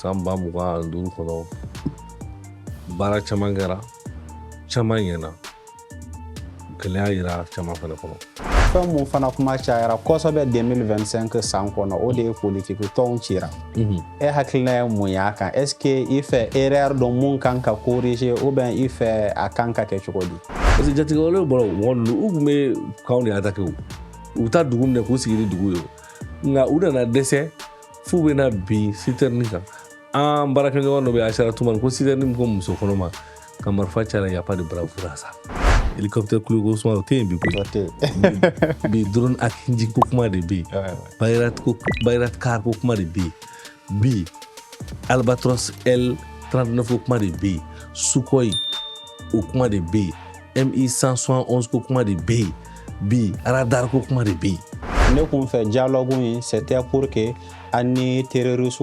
san ba mugan ani duuru kɔnɔ baara caman kɛra caman ɲɛna gɛlɛya yira caman fana kɔnɔ. Fɛn mun fana kuma cayara kosɛbɛ 2025 san kɔnɔ o de ye politiki tɔnw cira. E hakilina ye mun y'a kan? Est ce que i fɛ erreur dɔ mun kan ka corriger ou bien i fɛ a kan ka kɛ cogo di? Parce que jatigɛwale bɔra mɔgɔ ninnu u tun bɛ kanw de attaqué o. U taa dugu minɛ k'u sigi ni dugu ye o. Nka u nana dɛsɛ f'u bɛna bin citerne kan. An baarakɛɲɔgɔn dɔ bɛ Achara Tumani ko citerne min ko muso kɔnɔma ka marifa ci a la y a pas de bravure à ça. Hélicoptère Kuleko Suma o tɛ yen bi koyi. Bi drone Akinji ko kuma de bɛ yen. Bayrat ko kuma de bɛ yen. Bi Albatros L39 ko kuma de bɛ yen. Sukhoi o kuma de bɛ yen. MI 171 ko kuma de bɛ yen. Bi radar ko kuma de bɛ yen. Ne kun fɛ dialogue in c'était pour que ani terroristes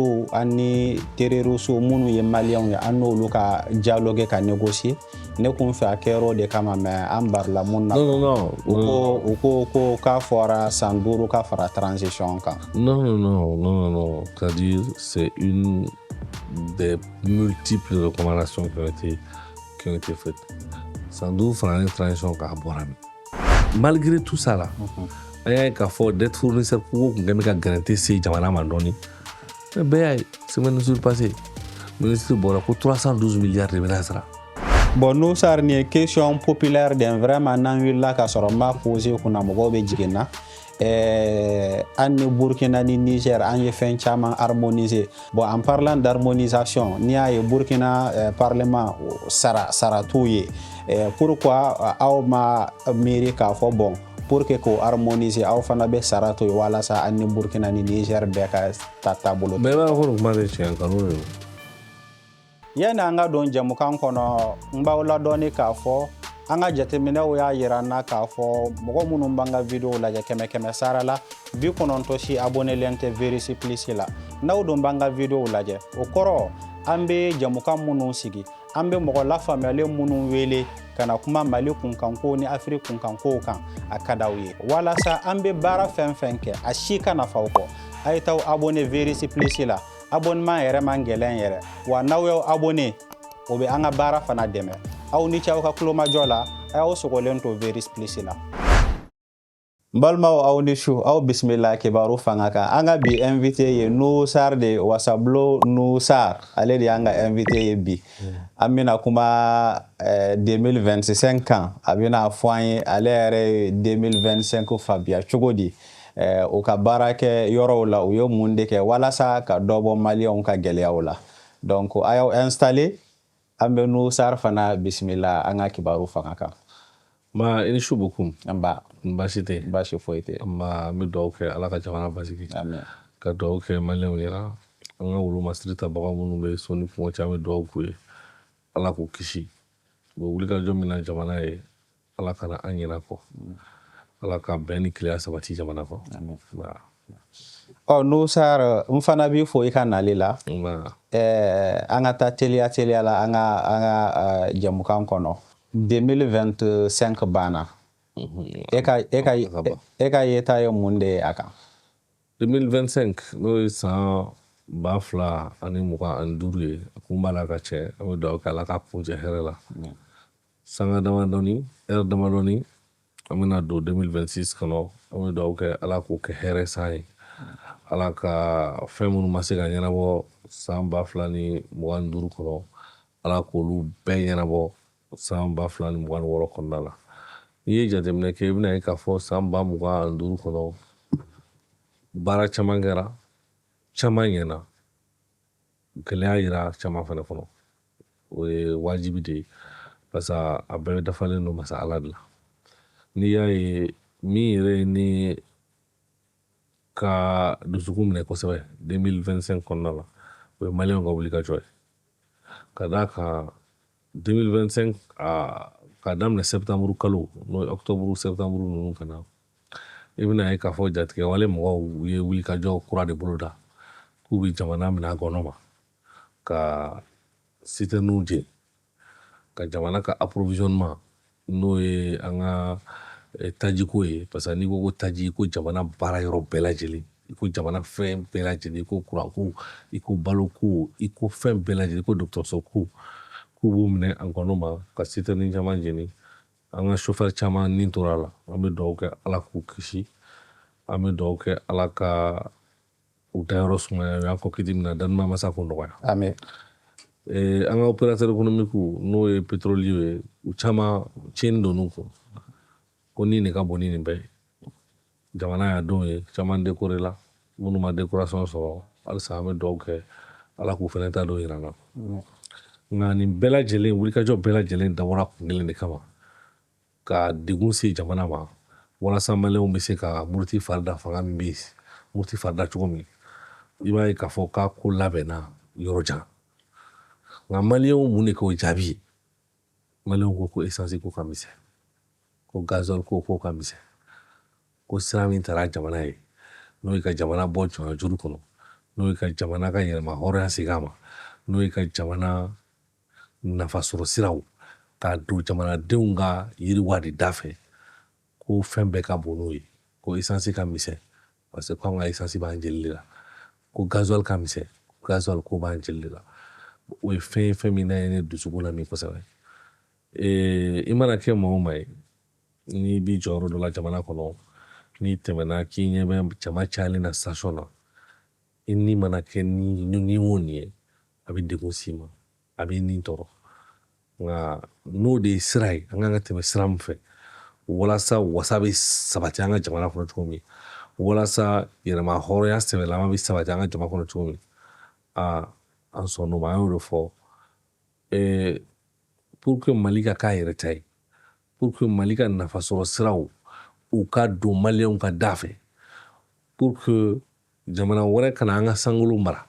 minnu ye maliyɛnw ye an n'olu ka dialogue ka négocier. Ne kun fɛ a kɛra o de kama mais an barila mun na. Non. U ko k'a fɔra san 5 ka fara transition kan. Non. C'est-à-dire c'est une des multiples recommandations qui ont été faites. San 5 fara ni transition kan a bɔra min. Malgré tout ça là. An y'a ye k'a fɔ dette fournisseur ko tun kɛlen bɛ ka garantie se jamana ma dɔɔni. Bɛɛ y'a ye semaine surpassée ministre bɔra ko 312 milliards de bɛna sara. Bon n'o sar ni question populaire den vraiment n'an wulila ka sɔrɔ n b'a poser kunna mɔgɔw bɛ jigin na. An ni Burkina ni Niger an ye fɛn caman harmoniser. Bon en parlant d'harmonisation n'i y'a ye Burkina parlement sara t'u ye. Pourquoi aw ma miiri k'a fɔ bon pour que ko harmoniser aw fana bɛ sara to ye walasa an ni Burkina ni Niger bɛɛ ka taabolo. Bɛɛ b'a fɔ kuma de tiɲɛ nkalon de don. Yani an ka don jamukan kɔnɔ n b'aw ladɔnni k'a fɔ an ka jateminɛw y'a yira n na k'a fɔ mɔgɔ minnu b'an ka video lajɛ 100 sara la 90 si abonnelen tɛ Verisi Plus la. N'aw don b'an ka video lajɛ o kɔrɔ an bɛ jamukan minnu sigi an bɛ mɔgɔ lafaamuyalen minnu wele ka na kuma Mali kunkanko ni Afiriki kunkanko kan a ka d'aw ye walasa an bɛ baara fɛn fɛn kɛ a si kana fa aw kɔ a ye t'aw abonné Verisi Plus la abonnement yɛrɛ man gɛlɛn yɛrɛ wa n'aw y'aw abonné o bɛ an ka baara fana dɛmɛ aw ni ce aw ka kulomajɔ la a y'aw sogolen to Verisi Plus la. N balimaw aw ni su aw bisimila kibaru fanga kan an ka bi invité ye Nusar de Wasablo Nusar ale de y'an ka invité ye bi an bɛna kuma 2025 kan a bɛna fɔ an ye ale yɛrɛ ye 2025 faamuya cogo di o ka baara kɛ yɔrɔw la u ye mun de kɛ walasa ka dɔ bɔ maliyɛnw ka gɛlɛyaw la donc a y'aw installé an bɛ Nusar fana bisimila an ka kibaru fanga kan. I ni su beaucoup. Nba. Baasi tɛ yen. Baasi foyi tɛ yen. Nba n bɛ dugawu kɛ Ala ka jamana basigi. Amen. Ka dugawu kɛ maliyɛnw ɲɛna an ka wolo masiri tabaga minnu bɛ so ni kɔngɔ cɛ an bɛ dugawu k'u ye Ala k'u kisi u bɛ wulikajɔ min na jamana ye Ala kana an ɲinɛ kɔ Ala ka bɛn ni kelenya sabati jamana kɔ. Amen. Nusar n fana b'i fo i ka nali la. An ka taa teliya la an ka jamukan kɔnɔ 2025 banna. E ka yeta ye mun de ye a kan? 2025 n'o ye san 2025 ye a kun b'a la ka cɛ an bɛ dugawu kɛ Ala ka kuncɛ hɛrɛ la. Sanga damadɔni heure damadɔni an bɛna don 2026 kɔnɔ an bɛ dugawu kɛ Ala k'o kɛ hɛrɛ san ye Ala ka fɛn minnu ma se ka ɲɛnabɔ san 2025 kɔnɔ Ala k'olu bɛɛ ɲɛnabɔ san 2026 kɔnɔna la. N'i ye jateminɛ kɛ i bɛna ye k'a fɔ san 2025 kɔnɔ baara caman kɛra caman ɲɛna gɛlɛya yira caman fana kɔnɔ o ye wajibi de ye parce que a bɛɛ dafalen don masa Ala de la. N'i y'a ye min yɛrɛ ye ne ka dusukun minɛ kosɛbɛ 2025 kɔnɔna la o ye maliyɛnw ka wulikajɔ ye ka d'a kan 2025 ka daminɛ septembre kalo n'o ye octobre septembre ninnu ka na i bɛna ye k'a fɔ jatigɛwale mɔgɔw ye wulikajɔ kura de boloda k'u bɛ jamana minɛ a gɔnɔ ma ka citernes jeni ka jamana ka approvisionnement n'o ye an ka tajiko ye parce que n'i ko ko taji ko jamana baara yɔrɔ bɛɛ lajɛlen i ko jamana fɛn bɛɛ lajɛlen i ko kuranko i ko baloko i ko fɛn bɛɛ lajɛlen i ko dɔgɔtɔrɔso ko k'u b'u minɛ an kɔnɔ ma ka sitɛrɛni caman jeni an ka chauffeur caman nin tora la an bɛ dugawu kɛ ala k'u kisi an bɛ dugawu kɛ ala ka u dayɔrɔ sumaya u y'an kɔ kiti min na danima masa ko nɔgɔya amen an ka opérateur économique n'o ye pétrolier ye u caman tiɲɛni donn'u kun ko ni nin ka bon ni nin bɛɛ ye jamana y'a don ye caman décoré la minnu ma décoration sɔrɔ halisa an bɛ dugawu kɛ ala k'u fɛnɛ ta don yira n na nka nin bɛɛ lajɛlen wulikajɔ bɛɛ lajɛlen dabɔra kun kelen de kama ka degun se jamana ma walasa maliyɛnw bɛ se ka muruti farida fanga min bɛ yen muruti farida cogo min i b'a ye k'a fɔ k'a ko labɛnna yɔrɔ jan nka maliyɛnw mun de k'o jaabi maliyɛnw ko essence ko ka misɛn ko gasoil ko ka misɛn ko sira min taara jamana ye n'o ye ka jamana bɔ jɔnya juru kɔnɔ n'o ye ka jamana ka yɛlɛma hɔrɔnya segin a ma n'o ye ka jamana nafasɔrɔ siraw k'a don jamanadenw ka yiriwa de da fɛ ko fɛn bɛɛ ka bon n'o ye ko essence ka misɛn parce que k'anw ka essence b'an jeli de la ko gasoil ka misɛn gasoil ko b'an jeli de la o ye fɛn ye fɛn min na ye ne dusukun na min kosɛbɛ i mana kɛ maa o maa ye n'i b'i jɔyɔrɔ dɔ la jamana kɔnɔ n'i tɛmɛna k'i ɲɛ bɛ jama cayalen na station na i ni mana kɛ ni o nin ye a bɛ degun s'i ma a b'i ni tɔɔrɔ nka n'o de ye sira ye an kan ka tɛmɛ sira min fɛ walasa wasa bɛ sabati an ka jamana kɔnɔ cogo min walasa yɛlɛma hɔrɔnya sɛbɛlama bɛ sabati an ka jamana kɔnɔ cogo min an sɔn n'o ma an y'o de fɔ pour que mali ka k'a yɛrɛ ta ye pour que mali ka nafasɔrɔ siraw u ka don maliyɛnw ka da fɛ pour que jamana wɛrɛ kana an ka sankolo mara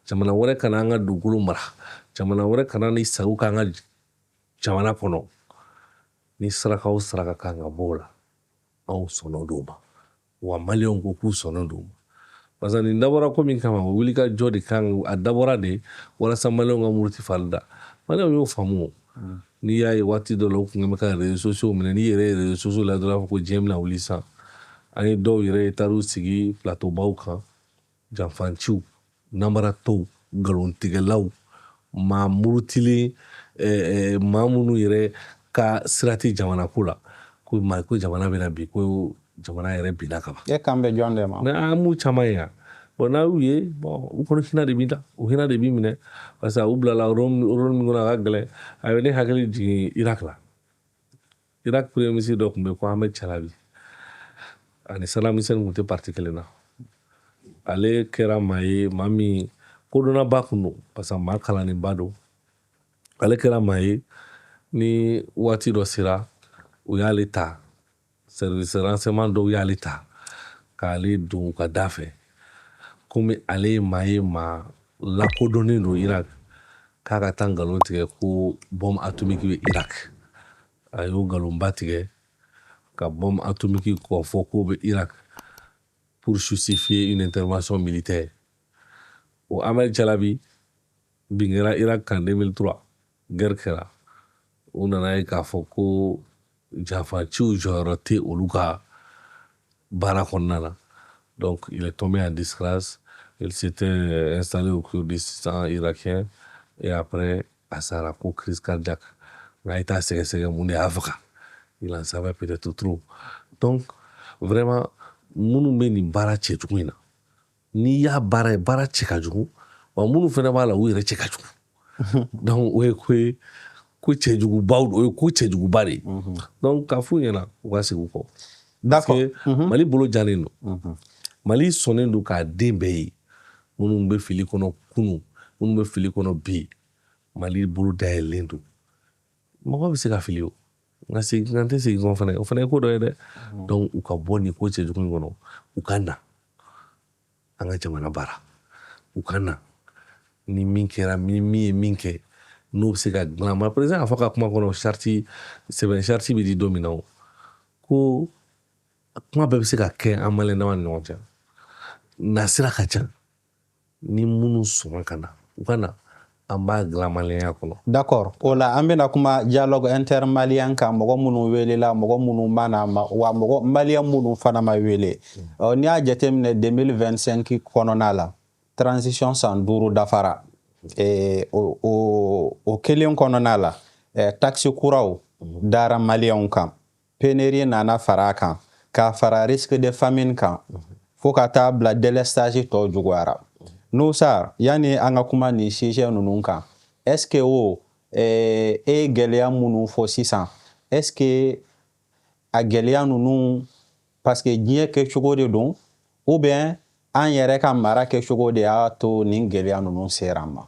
jamana wɛrɛ kana an ka dugukolo mara jamana wɛrɛ kana ni sago k'an ka jamana kɔnɔ ni saraka o saraka kan ka bɔ o la anw sɔnna d'o ma wa maliyɛnw ko k'u sɔnna d'o ma parce que nin dabɔra ko min kama o wulikajɔ de kan a dabɔra de walasa maliyɛnw ka muruti farida maliyɛnw y'o faamu n'i y'a ye waati dɔ la u kun bɛ ka réseaux sociaux minɛ n'i yɛrɛ ye réseaux sociaux la dɔrɔn a fɔ ko diɲɛ bɛna wuli sisan an ye dɔw yɛrɛ taar'u sigi plateau baw kan janfanciw namaratɔw nkalontigɛlaw maa murutilen maa minnu yɛrɛ ka sira tɛ jamana ko la ko jamana bɛna bi ko jamana yɛrɛ binna ka ban e kan bɛ jɔn de ma an m'u caman ye yan bon n'a y'u ye bon u kɔni hinɛ de b'i da u hinɛ de b'i minɛ parce que u bilala rôle min kɔnɔ a ka gɛlɛn a bɛ ne hakili jigin Irak la Irak premier ministre dɔ tun bɛ ko Ahmed Chalabi ani Saddam Hussein tun tɛ parti kelen na ale kɛra maa ye maa min kodɔnnaba kun don parce que maa kalannenba don ale kɛra maa ye ni waati dɔ sera u y'ale ta service renseignement dɔw y'ale ta k'ale don u ka da fɛ komi ale ye maa lakodɔnnen don Irak k'a ka taa nkalon tigɛ ko bombe atomique bɛ Irak a y'o nkalonba tigɛ ka bombe atomique kɔfɔ k'o bɛ Irak pour justifier une intervention militaire o Ahmed Chalabi bin kɛra Irak kan 2003 guerre kɛra u nana ye k'a fɔ ko janfaciw jɔyɔrɔ tɛ olu ka baara kɔnɔna na donc il est tombé en disgrâce il s'était installé au Kurdistan irakien et après a sara ko crise cardiaque nka i t'a sɛgɛsɛgɛ mun de y'a faga il en savait peut-être trop donc vraiment minnu bɛ nin baara cɛjugu in na n'i y'a baara ye baara cɛ ka jugu wa minnu fana b'a la u yɛrɛ cɛ ka jugu donc o ye ko cɛjugubaw o ye ko cɛjuguba de ye donc k'a f'u ɲɛna u ka segin u kɔ parce que mali bolo jalen don mali sɔnnen don k'a den bɛɛ ye minnu bɛ fili kɔnɔ kunun minnu bɛ fili kɔnɔ bi mali bolo dayɛlɛlen don mɔgɔ bɛ se ka fili o nka n tɛ segin kɔ fana o fana ye ko dɔ ye dɛ donc u ka bɔ nin ko cɛjugu in kɔnɔ u ka na an ka jamana baara u ka na ni min kɛra ni min ye min kɛ n'o bɛ se ka dilan ma président y'a fɔ ka kuma kɔnɔ sɛbɛn charte bɛ di don min na o ko kuma bɛɛ bɛ se ka kɛ an maliyɛn dama ni ɲɔgɔn cɛ nasira ka ca ni minnu sɔnna ka na u ka na an b'a dilan maliyɛnya kɔnɔ. D'accord. O la an bɛna kuma dialogue intermalien kan mɔgɔ minnu welela mɔgɔ minnu mana wa mɔgɔ maliyɛn minnu fana ma wele. N'i y'a jateminɛ 2025 kɔnɔna la transition san 5 dafara. O kelen kɔnɔna la taxe kuraw dara maliyɛnw kan. Pénurie nana fara kan ka fara risque de famine kan fo ka taa bila délestage tɔ juguyara. N'o sa yani an ka kuma ni sujet ninnu kan est-ce que o gɛlɛya minnu fɔ sisan est-ce que a gɛlɛya ninnu parce que diɲɛ kɛcogo de don ou bien an yɛrɛ ka mara kɛcogo de y'a to nin gɛlɛya ninnu sera an ma?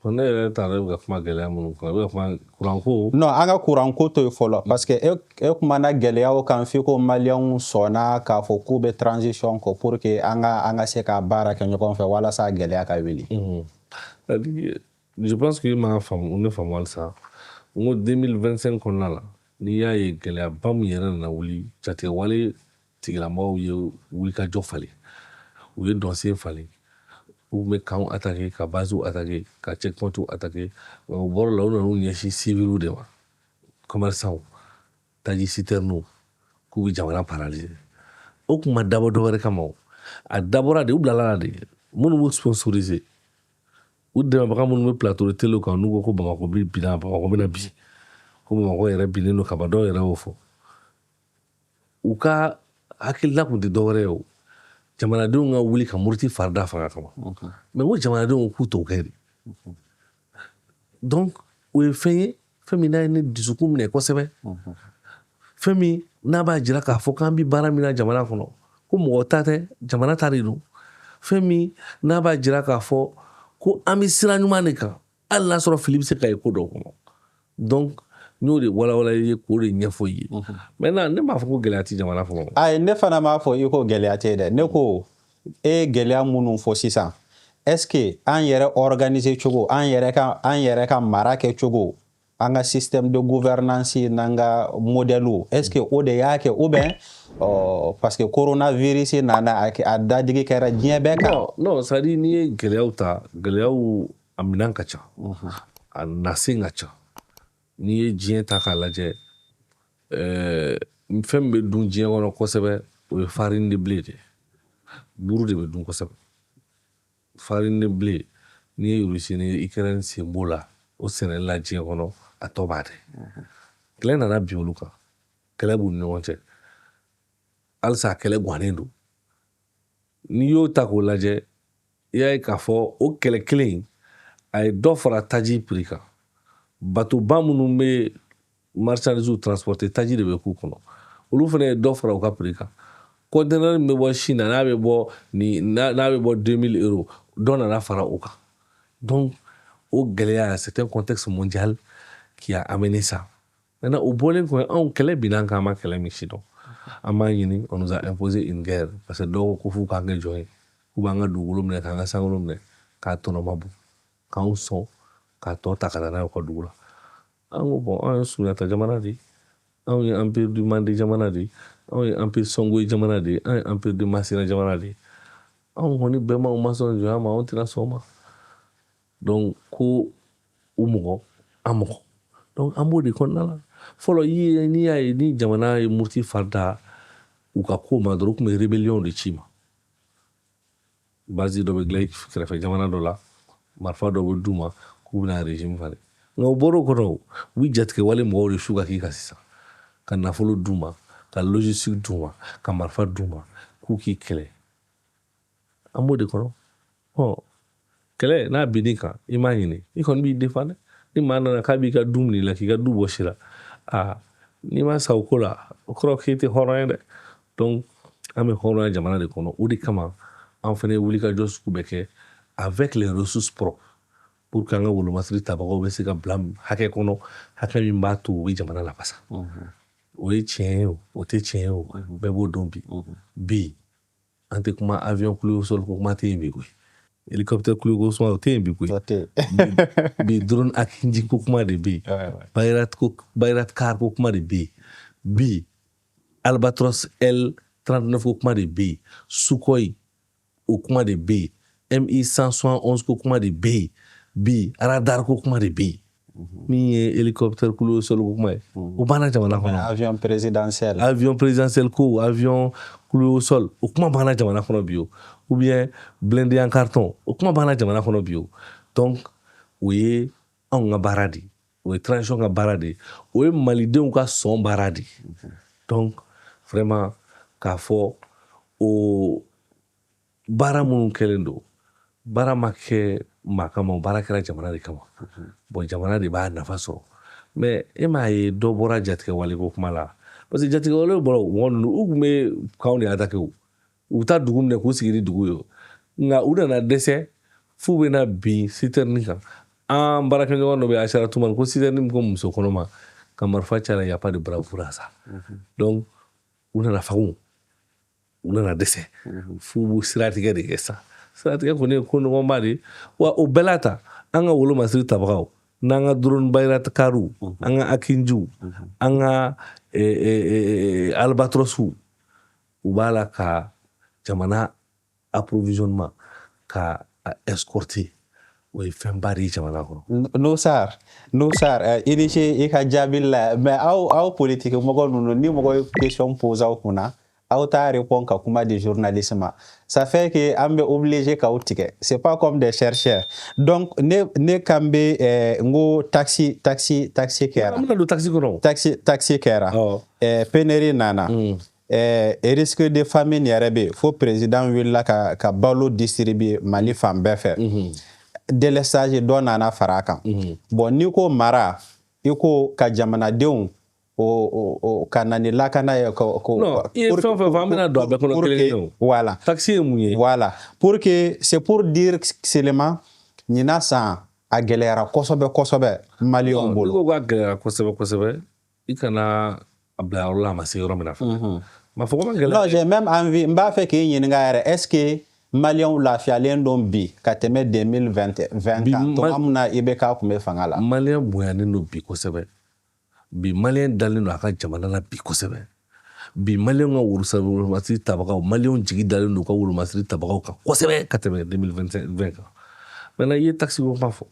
Ne yɛrɛ t'a dɔn e bɛ ka kuma gɛlɛya minnu kan, e bɛ ka kuma kuranko. Non, an ka kuranko to yen fɔlɔ parce que e kumana gɛlɛyaw kan f'i ko maliyɛnw sɔnna k'a fɔ k'u bɛ transition kɔ pour que an ka se ka baara kɛ ɲɔgɔn fɛ walasa gɛlɛya ka wuli. Je pense que i m'a faamu, ne faamu halisa. N ko 2025 kɔnɔna la n'i y'a ye gɛlɛyaba min yɛrɛ nana wuli jatigɛwale tigilamɔgɔw ye wulikajɔ falen, u ye dɔnsen falen, u bɛ kanw attaqué ka basew attaqué ka checkpoints attaqué, o bɔra la u nana u ɲɛsin civils de ma, commerçants, taji citernus k'u bɛ jamana paralyser. O tun ma dabɔ dɔ wɛrɛ kama o, a dabɔra de u bilala la de minnu b'u sponsoriser. U dɛmɛbaga minnu bɛ plateau de télé kan n'u ko ko Bamako binna, Bamako bɛna bi, ko Bamako yɛrɛ binnen don kaban, dɔw yɛrɛ y'o fɔ. U ka hakilina tun tɛ dɔ wɛrɛ ye o, jamanadenw ka wuli ka muruti farida fanga kama. Mais n ko jamanadenw k'u t'o kɛ de. Donc o ye fɛn ye fɛn min n'a ye ne dusukun minɛ kosɛbɛ, fɛn min n'a b'a jira k'a fɔ k'an bɛ baara min na jamana kɔnɔ ko mɔgɔ ta tɛ jamana ta de don, fɛn min n'a b'a jira k'a fɔ ko an bɛ sira ɲuman de kan hali n'a sɔrɔ fili bɛ se ka ye ko dɔw kɔnɔ. Donc n y'o de walawala i ye k'o de ɲɛfɔ i ye. Maintenant ne m'a fɔ ko gɛlɛya tɛ jamana kɔnɔ. Ayi ne fana m'a fɔ i ko gɛlɛya tɛ dɛ, ne ko e gɛlɛya minnu fɔ sisan est-ce que an yɛrɛ organiser cogo an yɛrɛ ka mara kɛcogo an ka système de gouvernance n'an ka modèle est-ce que o de y'a kɛ ou bien parce que coronavirus nana a dadigi kɛra diɲɛ bɛɛ kan. Non, c'est à dire n'i ye gɛlɛyaw ta, gɛlɛyaw a minɛn ka ca, a nasen ka ca. N'i ye diɲɛ ta k'a lajɛ fɛn min bɛ dun diɲɛ kɔnɔ kosɛbɛ o ye farine de blé de, buru de bɛ dun kosɛbɛ. Farine de blé n'i ye Russie ni Ukraine sen b'o la o sɛnɛli la diɲɛ kɔnɔ a tɔ b'a dɛ. Kɛlɛ nana bin olu kan, kɛlɛ b'u ni ɲɔgɔn cɛ, halisa a kɛlɛ gannen don. N'i y'o ta k'o lajɛ i y'a ye k'a fɔ o kɛlɛ kelen in a ye dɔ fara taji prix kan. Batoba minnu bɛ marchandises transporter taji de bɛ k'u kɔnɔ, olu fana ye dɔ fara u ka prix kan. Conteneur min bɛ bɔ Chine n'a bɛ bɔ 2000 euros dɔ nana fara o kan. Donc o gɛlɛya c'est un contexte mondial qui a amené ça. Maintenant o bɔlen kɔ anw kɛlɛ binna an kan an ma kɛlɛ min si dɔn. An b'a ɲini on nous a imposé une guerre parce que dɔw ko f'u k'an kɛ jɔn ye, k'u b'an ka dugukolo minɛ k'an ka sankolo minɛ k'a tɔnɔma bɔ k'anw sɔn k'a tɔ ta ka taa n'a ye u ka dugu la. An ko bon anw ye Sunjata jamana de ye, anw ye empire du Mande jamana de ye, anw ye empire Songoyi jamana de ye, an ye empire du Masina jamana de ye. Anw kɔni bɛɛ ma ma sɔn jɔnya ma anw tɛna sɔn o ma. Donc ko u mɔgɔ an mɔgɔ. Donc an b'o de kɔnɔna la. Fɔlɔ n'i y'a ye ni jamana ye muruti farida u ka ko ma dɔrɔn u tun bɛ rébellion de ci ma. Base dɔ bɛ dilan kɛrɛfɛ jamana dɔ la, marifa dɔ bɛ d'u ma k'u bɛna régime falen. Nka o bɔra o kɔnɔ u bɛ jatigɛwale mɔgɔw de su ka k'i kan sisan, ka nafolo d'u ma, ka logistique d'u ma, ka marifa d'u ma k'u k'i kɛlɛ. An b'o de kɔnɔ. Kɛlɛ n'a binn'i kan i m'a ɲini i kɔni b'i défendre. Ni maa nana k'a b'i ka du minɛ i la k'i ka du bɔsi la, n'i ma sa o ko la o kɔrɔ k'i tɛ hɔrɔn ye dɛ. Donc an bɛ hɔrɔnya jamana de kɔnɔ, o de kama an fana ye wulikajɔ sugu bɛɛ kɛ avec les ressources propres pour que an ka wolomasiri tabagaw bɛ se ka bila hakɛ kɔnɔ hakɛ min b'a to u bɛ jamana lafasa. O ye tiɲɛ ye o tɛ tiɲɛ ye o bɛɛ b'o dɔn bi. Bi an tɛ kuma avion kulo sol ko kuma tɛ yen bi koyi, hélicoptère kulo ko suma o tɛ yen bi koyi. Bi drone Akinji ko kuma de bɛ yen, Bayraktar ko kuma de bɛ yen, bi Albatros L39 ko kuma de bɛ yen, Sukhoi o kuma de bɛ yen, MI171 ko kuma de bɛ yen. bi radar ko kuma de bi min ye hélicoptère kulo sol ko kuma ye o banna jamana kɔnɔ avion présidentiel ko avion kulo sol o kuma banna jamana kɔnɔ bi ou bien blindé en carton o kuma banna jamana kɔnɔ bi donc o ye anw ka baara de o ye transition ka baara de o ye malidenw ka sɔn baara de donc vraiment k'a fɔ o baara minnu kɛlen don baara ma kɛ maa kama baara kɛra jamana de kama bon jamana de b'a nafa sɔrɔ mais e m'a ye dɔ bɔra jatigɛwale ko kuma la parce que jatigɛwale bɔra mɔgɔ ninnu u tun bɛ kanw de attaqué u bɛ taa dugu minɛ k'u sigi ni dugu ye nka u nana dɛsɛ f'u bɛna bin citerne kan an baarakɛɲɔgɔn dɔ bɛ yen Achara Tumani ko citerne min ko muso kɔnɔma ka marifa ci a la y a pas de bravoure à ça donc u nana fagun u nana dɛsɛ f'u b'u siratigɛ de kɛ sa siratigɛ kɔni ye ko nɔgɔnba de wa o bɛɛ la ta an ka wolo masiri tabagaw n'an ka drone bayraktaru an ka akinjiw an ka albatrosiw u b'a la ka jamana approvisionnement ka escorter o ye fɛnba de ye jamana kɔnɔ. N'o sar i ni ce i ka jaabi la mais aw politique mɔgɔ ninnu ni mɔgɔ ye question pose aw kunna aw t'a répond ka kuma di journaliste ma ça fait que an bɛ obligé k'aw tigɛ c'est pas comme des chercheurs donc ne kan bɛ n ko taxi kɛra an bɛna don taxi kɔnɔ taxi kɛra pénurie nana risque de famine yɛrɛ bɛ yen fo président wulila ka balo distribuer Mali fan bɛɛ fɛ délestage dɔ nana fara a kan bon n'i ko mara i ko ka jamanadenw ka na ni lakana ye non i ye fɛn o fɛn fɔ an bɛna don a bɛɛ kɔnɔ kelen voilà taxi ye mun ye voilà pour que c'est pour dire seulement ɲina san a gɛlɛyara kosɛbɛ maliyɛnw bolo i ko k'a gɛlɛyara kosɛbɛ i kana a bila yɔrɔ la a ma se yɔrɔ min na fɛ m'a fɔ ko ma gɛlɛya non j'ai même envie n b'a fɛ k'i ɲininka yɛrɛ est-ce que maliyɛnw lafiyalen don bi ka tɛmɛ 2020 kan tuma min na i bɛ k'a kun bɛ fanga la maliyɛn bonyanen don bi kosɛbɛ bi maliyɛn dalen don a ka jamana la bi kosɛbɛ bi maliyɛnw ka wolomasiri tabagaw maliyɛnw jigi dalen don u ka wolomasiri tabagaw kan kosɛbɛ ka tɛmɛ 2020 kan maintenant i ye taxi ko kuma fɔ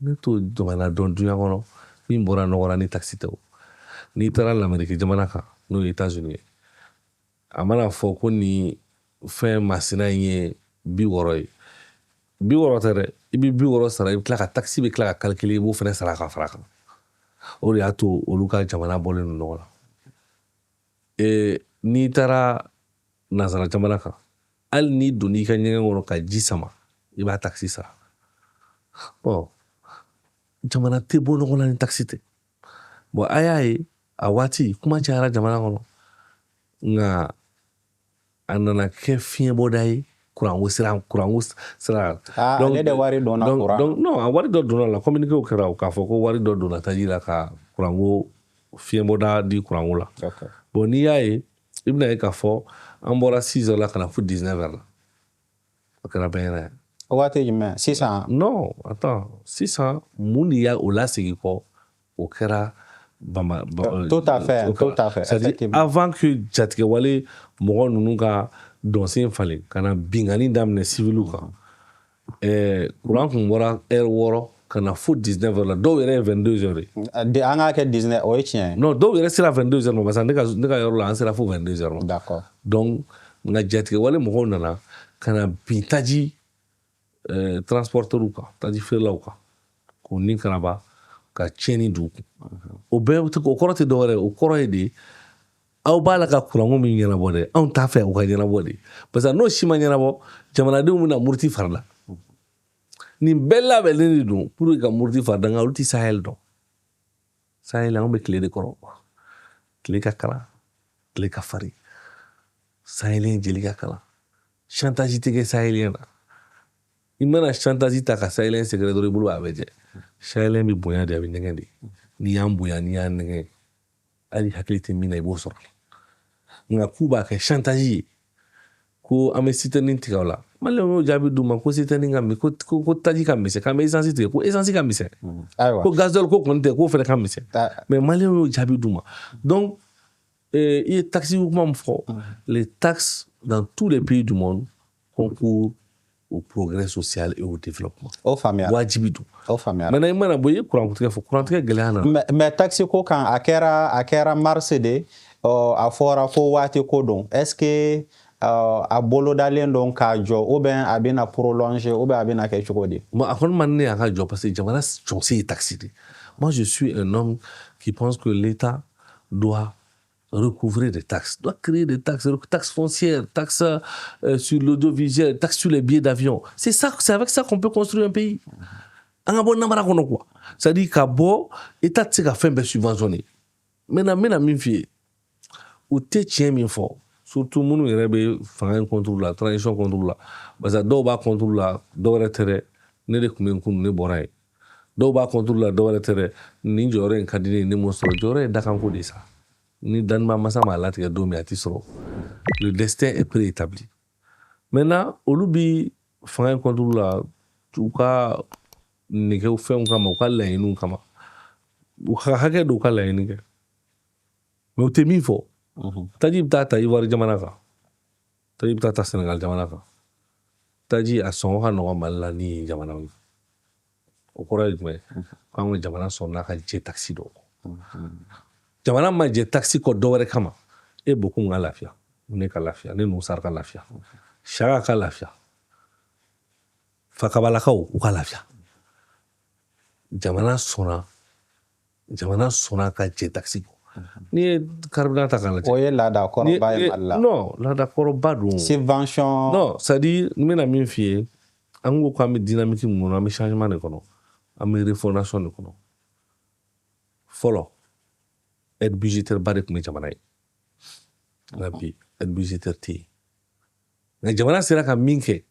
ne t'o jamana dɔn duɲa kɔnɔ min bɔra nɔgɔra ni taxi tɛ o n'i taara l'Amérique jamana kan n'o ye États-Unis ye a mana fɔ ko nin fɛn masina in ye 60 ye 60 tɛ dɛ i bɛ 60 sara i bɛ tila ka taxi bɛ tila ka calculer i b'o fana sara ka fara kan o de y'a to olu ka jamana bɔlen don nɔgɔ la n'i taara nanzara jamana kan hali n'i donna i ka ɲɛgɛn kɔnɔ ka ji sama i b'a taxi sara bon jamana tɛ bɔ nɔgɔ la ni taxi tɛ bon a y'a ye a waati kuma cayara jamana kɔnɔ nka a nana kɛ fiɲɛbɔda ye kuranko sira ale de wari donna kuran donc non a wari dɔ donna la communiqué kɛra k'a fɔ ko wari dɔ donna taji la ka kuranko fiɲɛbɔda di kuranko la bon n'i y'a ye i bɛna ye k'a fɔ an bɔra 6 heures la ka na fo 19 heures la o kɛra bɛn yɛrɛ waati jumɛn sisan non attends sisan mun de y'a o lasegin kɔ o kɛra tout à fait c'est-à-dire avant que jatigɛwale mɔgɔ ninnu ka dɔnsen falen ka na binkani daminɛ civiliw kan kuran tun bɔra heure 6 ka na fo 19 heures la dɔw yɛrɛ ye 22 heures ye an k'a kɛ 19 o ye tiɲɛ non dɔw yɛrɛ sera 22 heures ma parce que ne ka yɔrɔ la an sera fo 22 heures ma d'accord donc nka jatigɛwale mɔgɔw nana ka na bin taji transporteurs kan taji feerelaw kan k'o ni kanaba ka tiɲɛni d'u kun o bɛɛ o kɔrɔ tɛ dɔwɛrɛ o kɔrɔ ye de aw b'a la ka kuranko min ɲɛnabɔ dɛ anw t'a fɛ o ka ɲɛnabɔ de parce que n'o si ma ɲɛnabɔ jamanadenw bɛna muruti fari la nin bɛɛ labɛnnen de don pour que ka muruti fari da nka olu tɛ sahel dɔn sahel anw bɛ tile de kɔrɔ tile ka kalan tile ka farin sahelien jeli ka kalan chantage tɛ kɛ sahelien na i mana chantage ta ka sahelien sɛgɛrɛ dɔrɔn i bolo b'a bɛɛ jɛ sahelien bɛ bonya de a bɛ nɛgɛn de n'i y'an bonya n'i y'an nɛgɛn hali hakili tɛ min na i b'o sɔrɔ nka k'u b'a kɛ chantage ye ko an bɛ citerne tigɛ o la maliyɛnw y'o jaabi d'u ma ko citerne ka misɛn ko taji ka misɛn k'an bɛ essence tigɛ ko essence ka misɛn ko gasoil ko kɔni tɛ k'o fana ka misɛn mais maliyɛnw y'o jaabi d'u ma donc i ye taxi kuma min fɔ les taxes dans tous les pays du monde concourent au progrès social et au développement. O faamuya. Wajibi don. O faamuya. Maintenant i mana bɔ i ye kurantigɛ fɔ kurantigɛ gɛlɛya nana. mais taxi ko kan a kɛra mars de a fɔra ko waati ko don est ce que a bolodalen don k'a jɔ ou bien a bɛna prolonger ou bien a bɛna kɛ cogo di? Moi, a kɔni man ne y'a ka jɔ parce que jamana jɔsen ye taxi de. Moi, je suis un homme qui pense que l'État doit recouvrer des taxes, doit créer des taxes foncières, taxes sur l'audiovisuel, taxes sur les billets d'avion. C'est avec ça qu'on peut construire un pays. An ka bɔ namara kɔnɔ quoi. C'est-à-dire ka bɔ État tɛ se ka fɛn bɛɛ subventionner. Maintenant n bɛna min f'i ye, u tɛ tiɲɛ min fɔ, surtout minnu yɛrɛ bɛ fanga in contrôle la, transition contrôle la, parce que dɔw b'a contrôle la, dɔw wɛrɛ tɛ dɛ, ne de tun bɛ n kun, ne bɔra yen. Dɔw b'a contrôle la, dɔw wɛrɛ tɛ dɛ, nin jɔyɔrɔ in ka di ne ye, ne m'o sɔrɔ. Jɔyɔrɔ ye dakanko de ye sa. Ni daniba masa m'a latigɛ don min a tɛ sɔrɔ. Le destin est préétabli. Maintenant olu bi fanga in contrôle la, u ka nɛgɛw fɛnw kama, u ka laɲiniw kama, u ka hakɛ dɔw ka laɲini kɛ, mais u tɛ min fɔ. Taji bɛ taa ta Ivoire jamana kan, taji bɛ taa ta Sénégal jamana kan, taji a sɔngɔ ka nɔgɔ Mali la ni yen jamanaw ye. O kɔrɔ ye jumɛn ye? K'anw ka jamana sɔnna ka jɛ taxi dɔw kɔ. Jamana ma jɛ taxi kɔ dɔ wɛrɛ kama, e Bokum ka lafiya, ne ka lafiya, ne Nusar ka lafiya, Saka ka lafiya, Fakabalakaw u ka lafiya. Jamana sɔnna ka jɛ taxi kɔ. N'i ye carburant ta k'a lajɛ. O ye laada kɔrɔba ye Mali la. Non, laada kɔrɔba don. Subvention. Non, c'est-à-dire n bɛna min f'i ye, an ko k'an bɛ dynamique min kɔnɔ, an bɛ changement de kɔnɔ, an bɛ refondation de kɔnɔ. Fɔlɔ, aide budgétaire ba de tun bɛ jamana ye. Nka bi aide budgétaire tɛ yen. Nka jamana sera ka min kɛ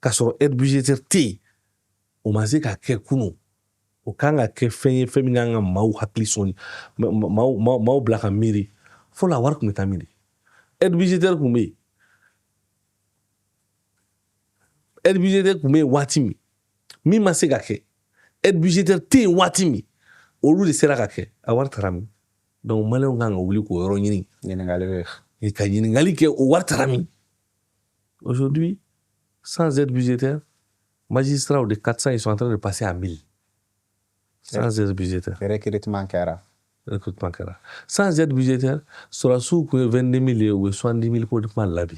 k'a sɔrɔ aide budgétaire tɛ yen, o ma se ka kɛ kunun. O kan ka kɛ fɛn ye fɛn min kan ka maaw hakili sɔnni, maaw bila ka miiri. Fɔlɔ a wari tun bɛ taa min de? Aide budgétaire tun bɛ yen. Aide budgétaire tun bɛ yen waati min, min ma se ka kɛ. Aide budgétaire tɛ yen waati min, olu de sera ka kɛ. A wari taara min? Donc maliyɛnw kan ka wuli k'o yɔrɔ ɲini. Ɲininkali bɛ. Ka ɲininkali kɛ o wari taara min? Aujourd'hui, sans aide budgétaire, magistrats de 400 ils sont en train de passer à 1000. Sans aide budgétaire. Recrutement kɛra. Sans aide budgétaire, sɔrɔdasiw tun ye 22 000 ye, u ye 70 000 ko de kuma la bi.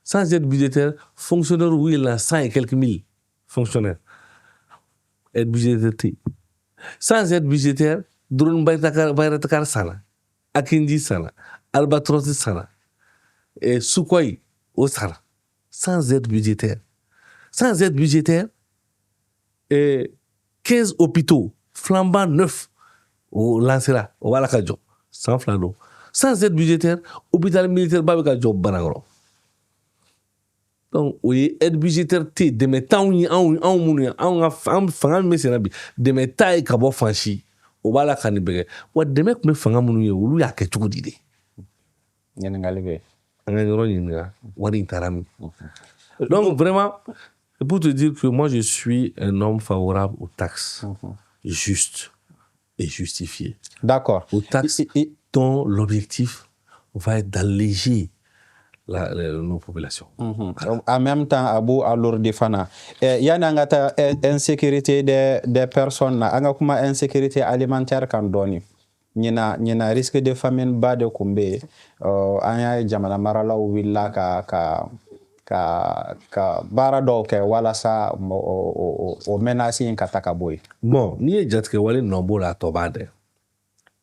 Sans aide budgétaire, fonctionnaires u yɛlɛnna 100 et quelques mille fonctionnaires. Aide budgétaire tɛ yen. Sans aide budgétaire, drone Bayraktar sanna, Akindi sanna, Albatros sanna, Sukhoi o sanna. Sans aide budgétaire. Sans aide budgétaire, 15 hôpitaux flambant neufs au lancera, au Walakajo, sans flando. Sans aide budgétaire, hôpital militaire ba bɛ ka jɔ Banakɔrɔ. Donc o ye aide budgétaire tɛ yen, dɛmɛ t'anw ye, anw minnu ye, anw fanga min bɛ senna bi, dɛmɛ t'a ye ka bɔ fan si, o b'a la ka nin bɛɛ kɛ. Wa dɛmɛ tun bɛ fanga minnu ye, olu y'a kɛ cogo di de? Ɲininkali bɛ. An ka yɔrɔ ɲininka, wari in taara min? Donc vraiment, pour te dire que moi je suis un homme favorable aux taxes, justes et justifiées. D'accord. Aux taxes dont l'objectif va être d'alléger nos populations. En même temps, Abou alourdi fana. Yani an ka taa insécurité des personnes, an ka kuma insécurité alimentaire kan dɔɔni. Ɲina risque de famine ba de kun bɛ yen. An y'a jamana maralaw wulila ka baara dɔw kɛ walasa o menace in ka ta ka bɔ yen. Bon, n'i ye jatigɛwale nɔ b'o la, a tɔ b'a dɛ.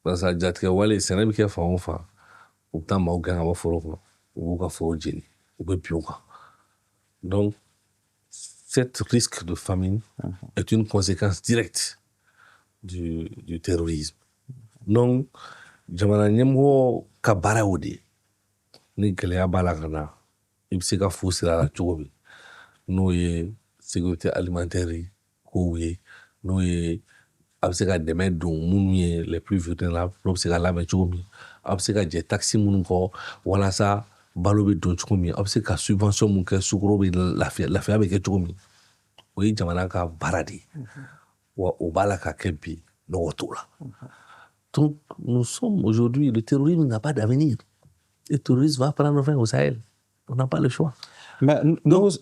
Parce que jatigɛwale sɛnɛ bɛ kɛ fan o fan, u bɛ taa maaw gɛn ka bɔ foro kɔnɔ, u b'u ka foro jeni, u bɛ bin u kan. Donc, cet risque de famine est une conséquence directe du terrorisme. Donc, jamana ɲɛmɔgɔ ka baara y'o de ye. Ni gɛlɛya b'a la ka na, i bɛ se ka fu sira a la cogo min, n'o ye sécurité alimentaire ye, kow ye, n'o ye a bɛ se ka dɛmɛ don minnu ye les plus vulnérables, n'o bɛ se ka labɛn cogo min, a bɛ se ka jɛ taxi minnu kɔ walasa balo bɛ don cogo min, a bɛ se ka subvention mun kɛ sukaro bɛ lafiya bɛ kɛ cogo min, o ye jamana ka baara de ye. Wa o b'a la ka kɛ bi nɔgɔ t'o la. Donc, nous sommes aujourd'hui, le terrorisme n'a pas d'avenir. Le terrorisme va prendre fin au Sahel. On n'a pas le choix. mais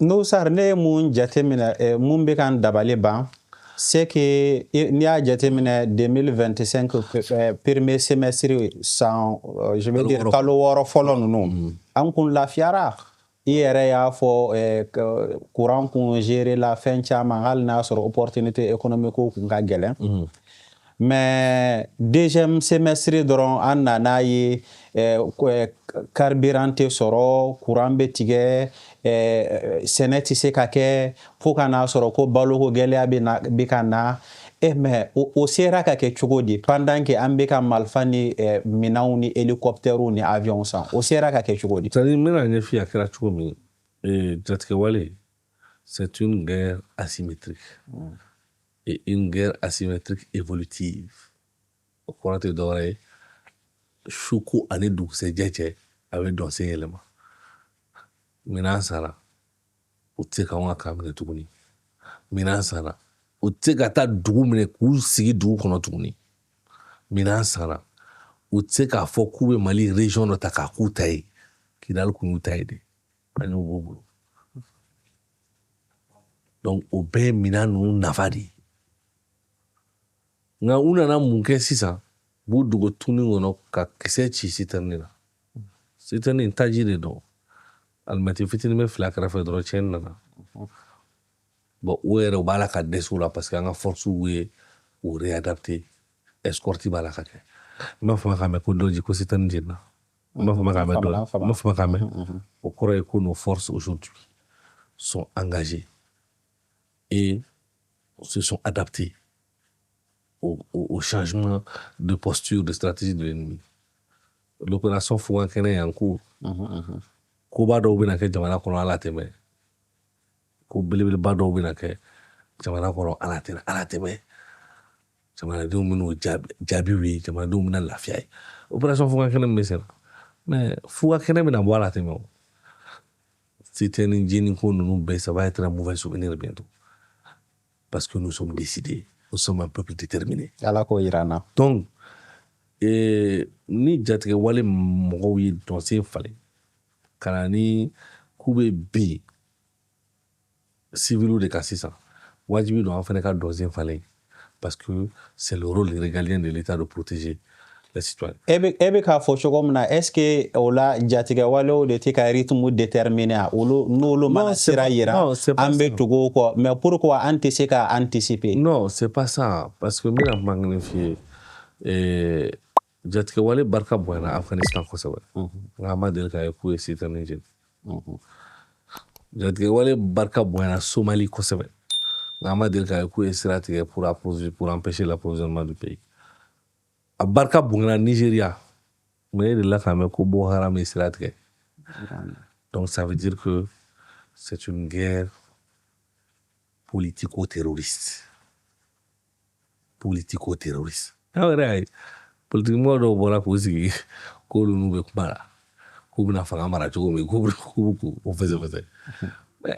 n'o sar ne mun jateminɛ mun bɛ kan dabali ban c'est que n'i y'a jateminɛ 2025 premier semestre san je vais dire kalo 6 fɔlɔ ninnu an kun lafiyara i yɛrɛ y'a fɔ courant kun gérer la fɛn caman hali n'a sɔrɔ opportunité économique kun ka gɛlɛn mais deuxième semestre dɔrɔn an nana ye carburant tɛ sɔrɔ courant bɛ tigɛ sɛnɛ tɛ se ka kɛ fo ka n'a sɔrɔ ko baloko gɛlɛya bɛ ka na mais o sera ka kɛ cogo di pendant que an bɛ ka marifa ni minanw ni hélicoptères ni avions san o sera ka kɛ cogo di. c'est-à-dire n bɛna ɲɛf'i a kɛra cogo min jatigɛwale c'est une guerre asymétrique et une guerre asymétrique évolutive o kɔrɔ tɛ dɔwɛrɛ ye su ko ani dugusɛjɛ cɛ a bɛ dɔn sen yɛlɛma minan sara o tɛ se ka anw ka kan minɛ tuguni minan sara o tɛ se ka taa dugu minɛ k'u sigi dugu kɔnɔ tuguni minan sara o tɛ se k'a fɔ k'u bɛ Mali région dɔ ta k'a k'u ta ye Kidali kun y'u ta ye de an y'o b'u bolo donc o bɛɛ ye minan ninnu nafa de ye nka u nana mun kɛ sisan b'u dogo tuni kɔnɔ ka kisɛ ci citerne na citerne taji de don alimɛti fitinin bɛ fila kɛrɛfɛ dɔrɔn tiɲɛni nana bon o yɛrɛ u b'a la ka dɛsɛ o la parce que an ka force ye o réadapter escorte b'a la ka kɛ n b'a fɔ k'a mɛn ko dɔ ji ko citerne jenina n b'a fɔ k'a mɛn dɔ n b'a fɔ k'a mɛn o kɔrɔ ye ko nos forces aujourd'hui sont engagées et se sont adaptées au changement de posture, de stratégie de l'ennemi. L'opération Fouankene est en cours. Koba dɔw bɛna kɛ jamana kɔnɔ ala tɛmɛ ko belebeleba dɔw bɛna kɛ jamana kɔnɔ ala tɛmɛ jamanadenw bɛn'o jaabiw ye jamanadenw bɛna lafiya ye opération Fouankene min bɛ sen na mais Fouankene bɛna bɔ ala tɛmɛ o c'était ni jeni ko ninnu bɛɛ ça va être un mauvais souvenir bientôt parce que nous sommes décidés. Nous sommes un peuple déterminé. Donc, ni jatigɛwale mɔgɔw ye dɔnsen falen ka na ni k'u bɛ bin civiliw de kan sisan wajibi don an fana ka dɔnsen falen parce que c'est le rôle régalien de l'État de protéger les citoyens. E bɛ k'a fɔ cogo min na est-ce que o la jatigɛwalew de tɛ ka rythme déterminer n'olu mana sira yira an bɛ tugu o kɔ mais pourquoi an tɛ se ka anticiper. Non, c'est pas ça parce que n bɛna kuma kelen f'i ye jatigɛwale barika bonyana Afghanistan kosɛbɛ nka an ma deli k'a ye k'u ye citerne jeni jatigɛwale barika bonyana Somalie kosɛbɛ nka an ma deli k'a ye k'u ye sira tigɛ pour empêcher l'approvisionnement du pays. A barika bonyana Nigeria mais e delila k'a mɛn ko Boko Haram ye sira tigɛ donc ça veut dire que c'est une guerre politico-terroriste. Aw yɛrɛ y'a ye politikimɔgɔ dɔw bɔra k'u sigi k'olu n'u bɛ kuma la k'u bɛna fanga mara cogo min k'u k'u fɛsɛfɛsɛ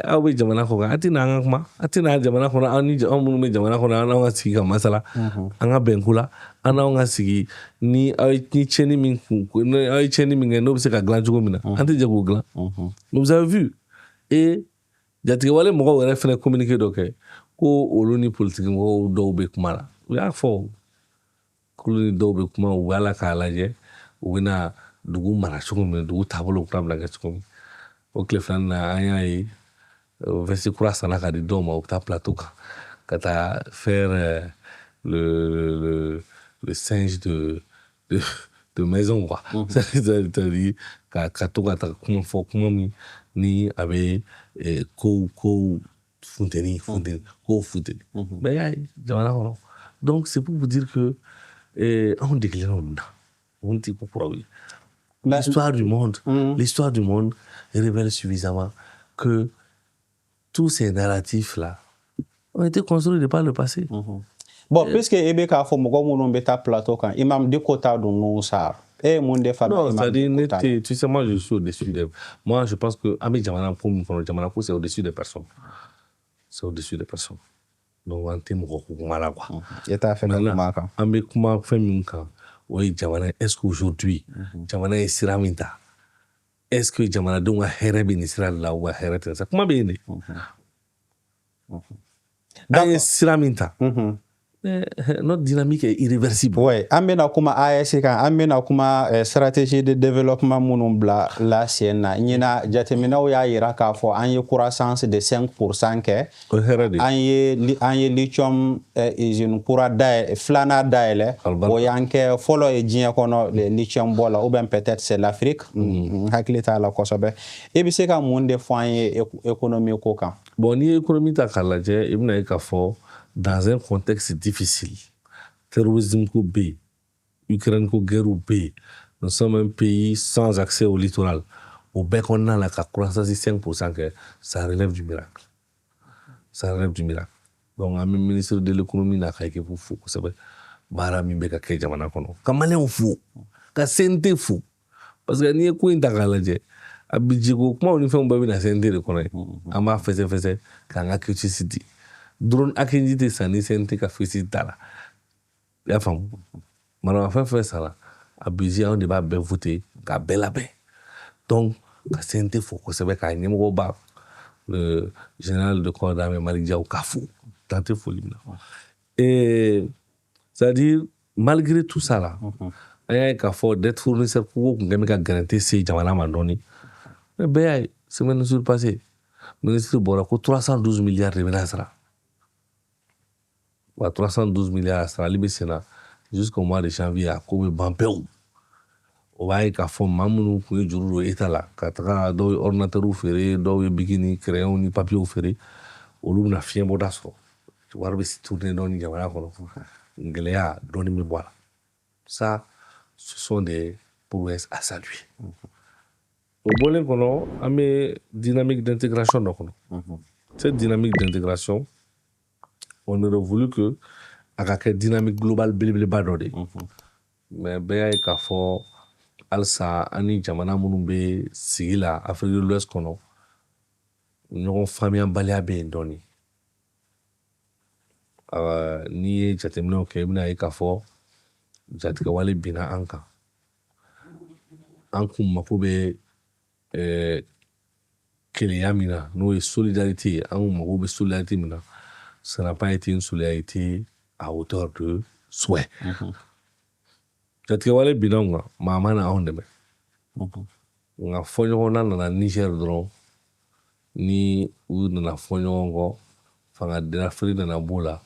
aw bɛ jamana kɔ kan a tɛ na an ka kuma a tɛ na jamana kɔnɔ anw minnu bɛ jamana kɔnɔ an n'anw ka sigi ka masala an ka bɛn ko la an n'anw ka sigi ni aw ye tiɲɛni min kɛ n'o bɛ se ka dilan cogo min na an tɛ jɛ k'o dilan vous avez vu et jatigɛwale mɔgɔw yɛrɛ fɛnɛ communiqué dɔ kɛ ko olu ni politikimɔgɔw dɔw bɛ kuma la u y'a fɔ k'olu ni dɔw bɛ kuma u b'a la k'a lajɛ u bɛna dugu mara cogo min dugu taabolo kura bɛna kɛ cogo min o tile filanan na an y'a ye vɛsi kura sanna ka di dɔw ma u bɛ taa plateau kan ka taa faire le singe de maison quoi c'est-à-dire ka to ka taa kuma fɔ kuma min ni a bɛ kow funteni kow funteni bɛɛ y'a ye jamana kɔnɔ donc c'est pour vous dire que anw degelen olu la anw tɛ ko kuraw ye l'histoire du monde révèle suffisamment que tous ces narratifs-là ont été construits par le passé. Bon, puisque e bɛ k'a fɔ mɔgɔ minnu bɛ taa plateau kan imam Dicko t'a dɔn ninnu sa mun de fa non c'est-à-dire tu sais moi je suis au-dessus des moi je pense que an bɛ jamana ko min kɔnɔ jamana ko c'est au-dessus des personnes donc an tɛ mɔgɔ ko kuma la quoi e t'a fɛ ka kuma a kan an bɛ kuma fɛn min kan o ye jamana est-ce qu'aujourd'hui jamana ye sira min ta est-ce que jamanadenw ka hɛrɛ bɛ nin sira de la ou ka hɛrɛ tɛ sa kuma bɛ yen de an ye sira min ta notre dynamique est irréversible. Oui, an bɛna kuma AES kan, an bɛna kuma stratégie de développement minnu bila la sen na. Ɲina jateminɛw y'a yira k'a fɔ an ye croissance de 5% kɛ. O hɛrɛ de. An ye lithium usine kura filanan dayɛlɛ. O y'an kɛ fɔlɔ ye diɲɛ kɔnɔ lithium bɔ la ou bien peut-être c'est l'Afrique. Hakili t'a la kosɛbɛ. I bɛ se ka mun de fɔ an ye économie ko kan? Bon, ni ye économie ta k'a lajɛ, i bɛna ye k'a fɔ dans un contexte difficile, terrorisme ko bɛ yen, Ukraine ko guerre bɛ yen, nous sommes un pays sans accès au littoral. O bɛɛ kɔnɔna la ka croissance 5% kɛ, ça relève du miracle. Ça relève du miracle. Donc, an bɛ ministre de l'économie n'a ka équipe fo kosɛbɛ baara min bɛ ka kɛ jamana kɔnɔ. Ka maliyɛnw fo, ka CNT fo. Parce que n'i ye ko in ta k'a lajɛ, a budget ko kumaw ni fɛnw bɛɛ bɛ na CNT de kɔnɔ yen. An b'a fɛsɛfɛsɛ k'an ka culture di. Drone hakɛji tɛ san ni CNT ka fisi t'a la. I y'a faamu? Maramafɛn fɛn sara, a budget anw de b'a bɛɛ voter k'a bɛɛ labɛn. Donc, ka CNT fo kosɛbɛ k'a ɲɛmɔgɔ ba le général de corps d'armée Malick Diaw k'a fo. Dan tɛ foli min na. C'est-à-dire, malgré tout ça là, an y'a ye k'a fɔ dette fournisseur ko tun kɛlen bɛ ka garantie se jamana ma dɔɔni. Mais bɛɛ y'a ye semaine surpassée, ministre bɔra ko 312 milliards de bɛna sara. Wa 312 milliards sarali bɛ sen na jusqu'au mois de janvier a ko bɛ ban pewu. O b'a ye k'a fɔ maa minnu tun ye juru don État la ka taga dɔw ye ordinateur feere dɔw ye bic ni crayon ni papier feere olu bɛna fiɲɛbɔda sɔrɔ wari bɛ tourner dɔɔni jamana kɔnɔ gɛlɛya dɔɔni bɛ bɔ a la. Ça, ce sont des prouesses à saluer. Au bɔlen kɔnɔ an bɛ dynamique d'intégration dɔ kɔnɔ. Cette dynamique d'intégration, on aurait voulu que a ka kɛ dynamique globale belebeleba dɔ de ye. Mais bɛɛ y'a ye k'a fɔ halisa an ni jamana minnu bɛ sigi la Afrique de l'Ouest kɔnɔ ɲɔgɔn faamuyabaliya bɛ yen dɔɔni. N'i ye jateminɛw kɛ i bɛna ye k'a fɔ jatigɛwale binna an kan. An kun mako bɛ kelenya min na n'o ye solidarité ye, an kun mako bɛ solidarité min na, ça n'a pas été une solidarité à hauteur de souhait. Jatigɛwale binna an kan, maa ma na anw dɛmɛ. Nka fɔɲɔgɔnna nana Niger dɔrɔn ni u nana fɔ ɲɔgɔn kɔ, fanga dafiri nana b'o la.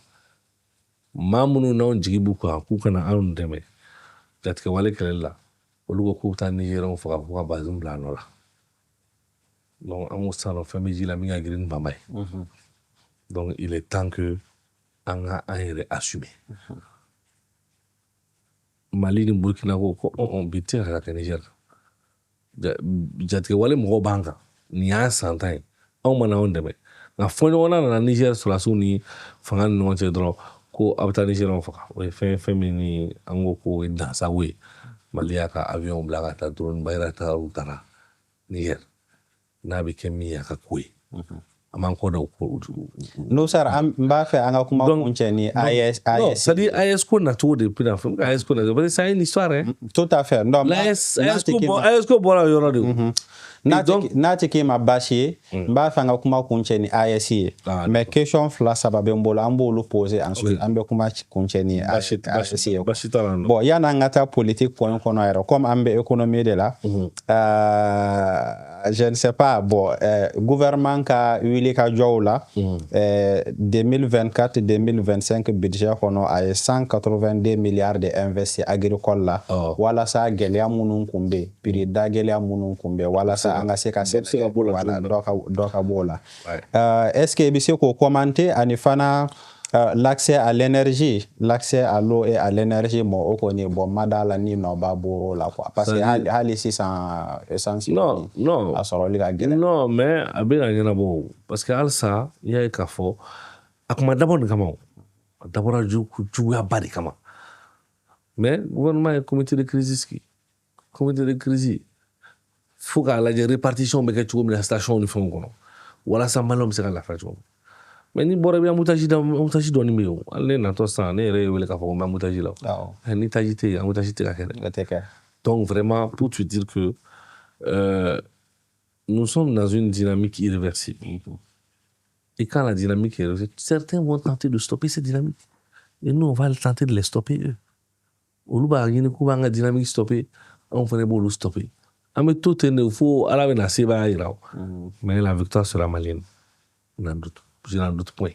Maa minnu n'anw jigi b'u kan k'u kana anw dɛmɛ jatigɛwale kɛlɛli la, olu ko k'u bɛ taa Nigériens faga fo ka Bazoum bila a nɔ la. Donc, an ko sisan fɛn bɛ ji la min ka girin ni bama ye. Donc, il est temps que an ka an yɛrɛ assumer. Mali ni Burkina ko bi tɛ ka kɛ Niger. Jatigɛwale mɔgɔw b'an kan, nin y'a san 10 ye, anw ma n'anw dɛmɛ. Nka fɔɲɔgɔnna nana Niger sɔrɔdasiw ni fanga ni ɲɔgɔn cɛ dɔrɔn ko a bɛ taa Nigériens faga. O ye fɛn min ni an ko k'o ye dansago ye. Mali y'a ka avion bila ka taa drone Bayraktar taara Niger. N'a bɛ kɛ min ye a ka ko ye. An b'an kɔ da o ko. N'o sara n b'a fɛ an ka kuma kun cɛ ni AES. Non, c'est-à-dire AES ko nacogo de bɛ na fɔ AES ko nacogo parce que c'est une histoire hein. Tout à fait. Donc AES ko bɔra o yɔrɔ de o. N'a tɛ k'i ma baasi ye n b'a fɛ an ka kuma kun cɛ ni AES ye. Mais question 2 3 bɛ n bolo an b'olu poser ensuite an bɛ kuma kun cɛ ni AES ye. Baasi t'a la. Bon yan'an ka taa politique point kɔnɔ yɛrɛ comme an bɛ économie de la. Je ne sais pas bon gouvernement ka wili ka jɔw la 2024 2025 budget kɔnɔ a ye 182 milliards de investi agricole la walasa gɛlɛya minnu kun bɛ prix da gɛlɛya minnu kun bɛ walasa an ka se ka dɔ ka bɔ o la. Est-ce que i bɛ se k'o commenter ani fana l'accès à l'énergie, l'accès à l'eau et à l'énergie, bon, au koni bon madala ni no ba boro la quoi parce que hali sisan essentiel non a sɔrɔli ka gɛlɛn. Non mais a bɛ na ɲɛnabɔ parce que halisa i y'a ye k'a fɔ a kun ma dabɔ nin kama o, a dabɔra juguyaba de kama. Mais gouvernement ye comité de crise sigi, comité de crise fo k'a lajɛ répartition bɛ kɛ cogo min na station ni fɛnw kɔnɔ walasa maliyɛnw bɛ se ka lafiya cogo min. Mais ni bɔra i bɛ embouteillage dɔɔni bɛ yen o, hali ne natɔ sisan ne yɛrɛ ye wele k'a fɔ ko n bɛ embouteillage la. Ni taji tɛ yen embouteillage tɛ ka kɛ dɛ. Donc vraiment pour te dire que nous sommes dans une dynamique irréversible. Et quand la dynamique est irréversible, certains vont tenter de stopper cette dynamique. Et nous, on va tenter de les stopper, eux. Au lieu de la dynamique stopper, on va le stopper. Mais tout il faut à la mais la victoire sera malienne. Je n'en doute point.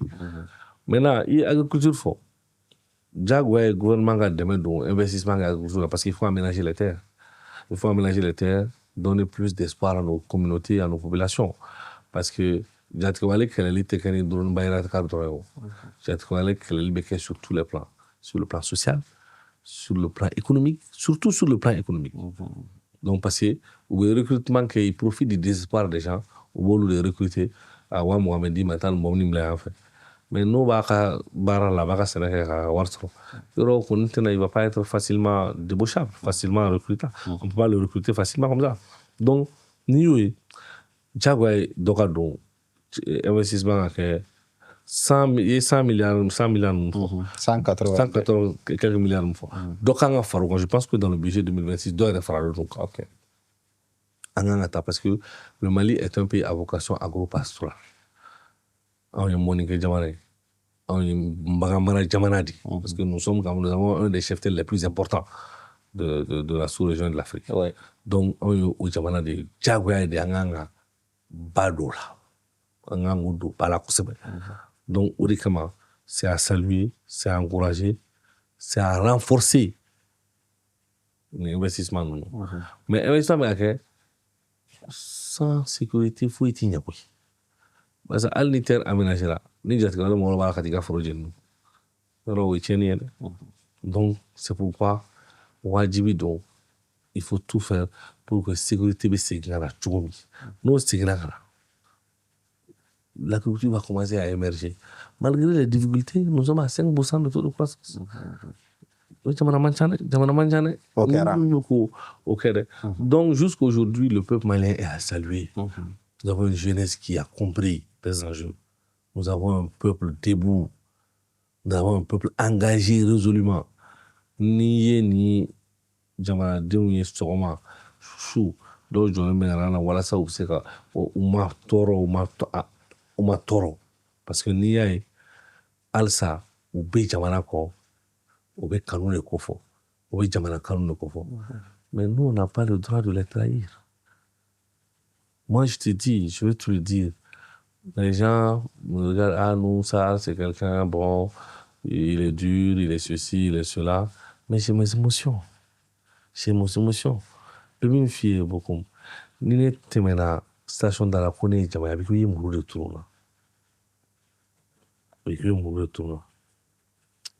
Maintenant, il y a l'agriculture fort. Le gouvernement a demandé d'investissement dans l'agriculture parce qu'il faut aménager les terres. Il faut aménager les terres, donner plus d'espoir à nos communautés, à nos populations. Parce que j'ai trouvé que l'élite est une drone bayra de cadre. J'ai trouvé que l'élite est sur tous les plans. Sur le plan social, sur le plan économique, surtout sur le plan économique. Donc, parce que le recrutement qui profite du désespoir des gens, au lieu de les recruter, à Wa Mohamed dit maintenant, on va fait. Mais nous, il ne va pas être facilement débauchable, facilement recrutable. On ne peut pas le recruter facilement comme ça. Donc, nous, Tchagouay, Dokado, investissement, 100 milliards, 180 quelques milliards. Je pense que dans le budget 2026, doit être farado. Ok. Parce que le Mali est un pays à vocation agro-pastorale. On est Monique Djamane, on est Mbagamara Djamanadi, parce que nous avons un des chefs les plus importants de la sous-région de l'Afrique. Ouais. Donc, on est au Djamanadi, Tchagouay de Anganga, Badola, Angangudo, Balakosebe. Donc, Urikama, c'est à saluer, c'est à encourager, c'est à renforcer l'investissement. Mais l'investissement, sans sécurité, il faut être ignoré. Parce que al terre aménagée là, ni j'ai trouvé le mot là katika forogène. Donc c'est pourquoi wajibi donc il faut tout faire pour que la sécurité be segala tchomi. Non segala. L'agriculture va commencer à émerger. Malgré les difficultés, nous sommes à 5% de taux de croissance. Donc jusqu'à aujourd'hui, le peuple malien est à saluer. Nous avons une jeunesse qui a compris les enjeux. Nous avons un peuple debout. Nous avons un peuple engagé résolument. Ni jamana denw ye sɔgɔma su dɔw jɔlen bɛ ɲana na walasa u bɛ se ka u ma tɔɔrɔ parce que n'i y'a ye halisa u bɛ jamana kɔ u bɛ kanu de kofɔ u bɛ jamana kanu de kofɔ mais nous on n'a pas le droit de les trahir. Moi je te dis, je vais te le dire, les gens me regardent, ah non ça c'est quelqu'un bon, il est dur, il est ceci, il est cela, mais j'ai mes émotions. J'ai mes émotions. Je me fie beaucoup. Ni ne tɛmɛna station da la ko ne ye jama ye a bɛ kɛ i ye muru de turu la. A bɛ kɛ i ye muru de turu la.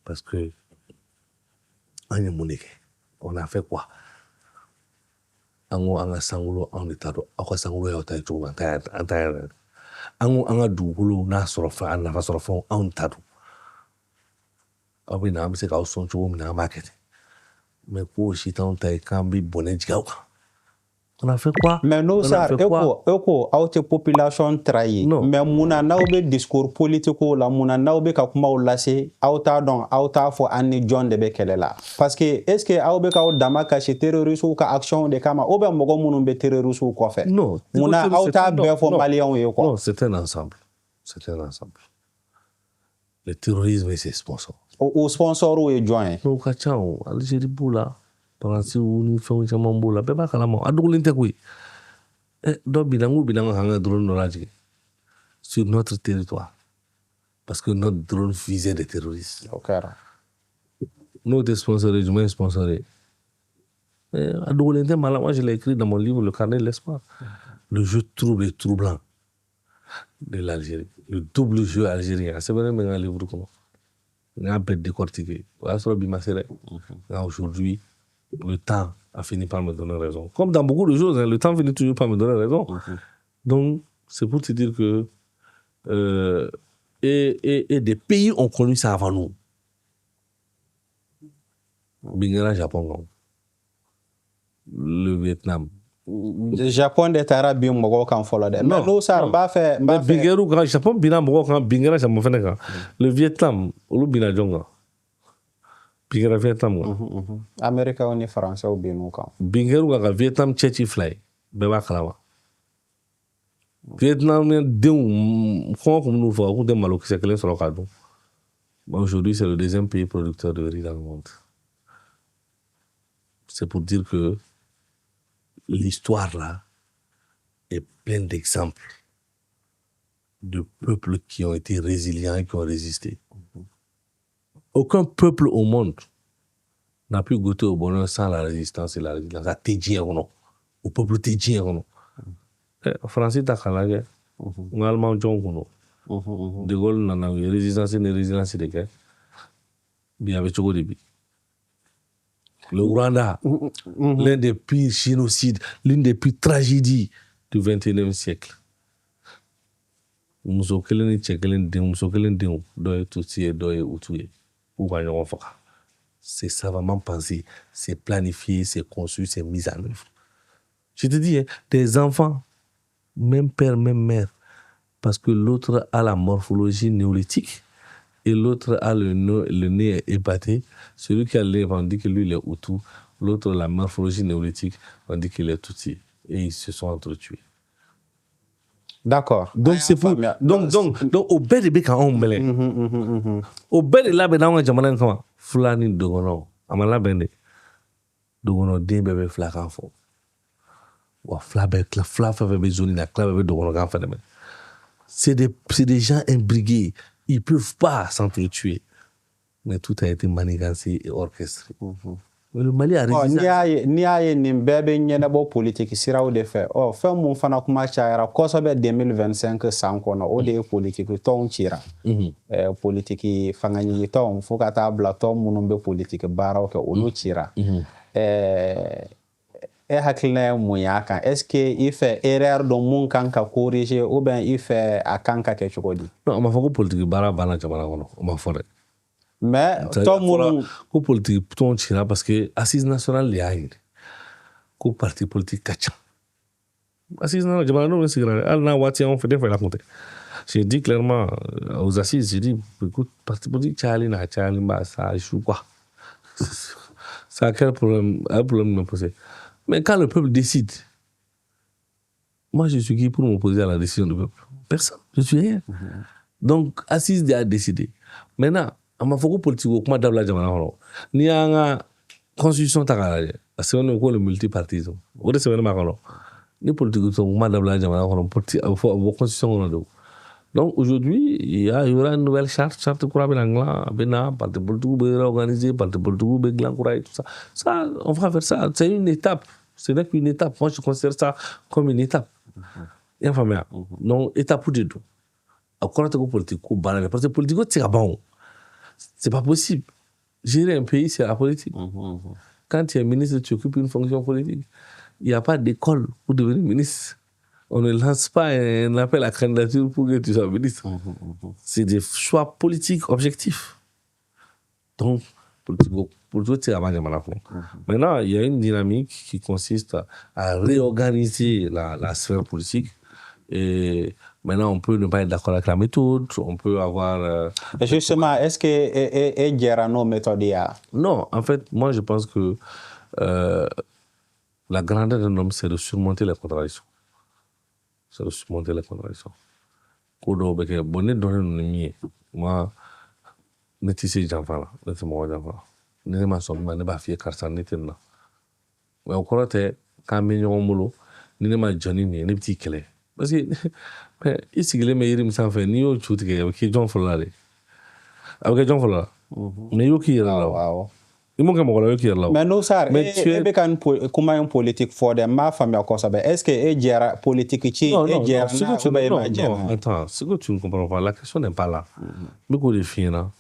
Parce que an ye mun de kɛ? On a fait quoi? An ko an ka sankolo anw de ta dɔn, aw ka sankolo y'aw ta ye cogo min, an ta yɛrɛ. An ko an ka dugukolo n'a sɔrɔ fɛn, a nafa sɔrɔ fɛnw anw ta don. Aw bɛ na an bɛ se k'aw sɔn cogo min na an b'a kɛ ten. Mais ko si t'anw ta ye k'an bɛ bɔnɛ jigin aw kan. On a fait quoi? Mais nous, ça, eko, aute population trahi. Mais mouna naoube discours politique la mouna naoube kakuma ou lase, auta don, auta fo ani John de Bekelela. Parce que est-ce que aoube ka ou dama kache terroriste ou ka action de kama, oube mogo mounoube terroriste ou quoi fait? Non. Mouna auta befo malien ou quoi? Non, c'est un ensemble. C'est un ensemble. Le terrorisme et ses sponsors. Ou sponsor ou est joint? Non, kachao, Algérie boula. Paransi ni fɛnw caman b'o la bɛɛ b'a kalama a dogolen tɛ koyi dɔ binangu kan ka drone dɔ lajigin sur notre territoire parce que notre drone visait des terroristes. N'o tɛ sponsoré jumɛn ye sponsoré a dogolen tɛ maa la. Moi je l'ai écrit dans mon livre Le Carnet de l'Espoir. Le jeu trouble et troublant de l'Algérie, le double jeu algérien, c'est vrai, mais dans le livre comment on a bête décortiqué. Aujourd'hui le temps a fini par me donner raison. Comme dans beaucoup de choses, le temps finit toujours par me donner raison. Donc, c'est pour te dire que et des pays ont connu ça avant nous. Bingara, Japon, le Vietnam. Le Japon est arabe, bien mogo kan follow de. Mais nous ça ba fait. Mais Bingaru quand Japon bina mogo kan Bingara Japon fait neka. Le Vietnam, olu bina jonga. Bingara Vietnam. Américain ou français ou bien ou quand. Bingaru ka Vietnam chechi fly. Beba kalama. Vietnamien aujourd'hui, c'est le deuxième pays producteur de riz dans le monde. C'est pour dire que l'histoire, là, est pleine d'exemples de peuples qui ont été résilients et qui ont résisté. Aucun peuple au monde n'a pu goûter au bonheur sans la résistance et la résilience. Au peuple tedjien. Français takalage, Allemand jonkuno. De Gaulle n'a eu résistance et résilience de guerre. Bien avec Chogo Debi. Le Rwanda, l'un des pires génocides, l'une des pires tragédies du XXIe siècle. C'est savamment pensé, c'est planifié, c'est conçu, c'est mis en œuvre. Je te dis, des enfants, même père, même mère, parce que l'autre a la morphologie néolithique et l'autre a le nez épaté. Celui qui a le nez, on dit que lui, il est Hutu. L'autre, la morphologie néolithique, on dit qu'il est Tutsi. Et ils se sont entretués. D'accord. Donc, c'est pour. Donc, au bed de Beka Ombele. Au bed de la Bedanga Jamalan Kama, Fulani Dogono, Amala Bende, Dogono, Dembebe Flakanfo. Ou Flabek, la Flafave Zoni, la Clave Dogono Ganfademe. C'est des gens imbriqués. Ils ne peuvent pas s'entretuer. Mais tout a été manigancé et orchestré. Mais le Mali a résisté. Ni a ye nin bɛɛ bɛ ɲɛnabɔ politique siraw de fɛ fɛn mun fana kuma cayara kosɛbɛ 2025 san kɔnɔ o de ye politique tɔnw cira politique fangaɲini tɔnw fo ka taa bila tɔn minnu bɛ politique baaraw kɛ olu cira e hakilina ye mun y'a kan est ce que i fɛ erreur dɔ mun kan ka corriger ou bien i fɛ a kan ka kɛ cogo di? Non, on m'a fait que politique baara banna jamana kɔnɔ on m'a fɔ dɛ. Mais tɔn minnu ko politique tɔn cira parce que assise nationale de y'a yira ko parti politique ka ca. Assise nationale jamanadenw bɛ sigira dɛ hali n'a waati anw fɛ ne fɛ la kun tɛ. J'ai dit clairement aux assises, j'ai dit écoute parti politique cayali n'a cayali ba ça échoue quoi. Ça a quel problème? Un problème me posé. Mais quand le peuple décide, moi je suis qui pour m'opposer à la décision du peuple? Personne, je suis rien. Donc, assise a décidé. Maintenant, on m'a fait que politique, comment d'abord la jamana ni y a une constitution tagala, c'est on est le multipartisme. On est c'est vraiment ni politique, comment d'abord la jamana constitution. Donc aujourd'hui, il y aura une nouvelle charte courable l'angla, bena, parti politique organisé, parti politique beglan courage, tout ça. Ça, on va faire ça. C'est une étape. Ce n'est qu'une étape. Moi, je considère ça comme une étape. Et enfin, donc étape pour tout. Encore une politique, parce que politique, c'est bon. C'est pas possible. Gérer un pays, c'est la politique. Quand tu es ministre, tu occupes une fonction politique. Il n'y a pas d'école pour devenir ministre. On ne lance pas un appel à candidature pour que tu sois ministre. C'est des choix politiques objectifs. Donc, pour tout, c'est avant de Maintenant, il y a une dynamique qui consiste à réorganiser la sphère politique. Et maintenant, on peut ne pas être d'accord avec la méthode, on peut avoir... Justement, est-ce que il y a nos méthodes? Non, en fait, moi, je pense que la grandeur d'un homme, c'est de surmonter les contradictions. C'est de surmonter les contradictions. Moi, ne tissé j'enfant là, ne c'est moi j'enfant. Ne ma somme, ne pas fier car ça n'était là. Mais au cours de quand mignon molo, ne ma Johnny ne petit clé. Parce que ici les meilleurs me s'en fait ni au chute que John Follade. Avec John Follade. Mais yo qui est là. Il manque mon qui est là. Mais nous ça, et quand comment un politique fort de ma famille encore ça. Est-ce que est gère politique qui est gère non, attends, ce que tu ne comprends pas, la question n'est pas là. Mais qu'on définit là.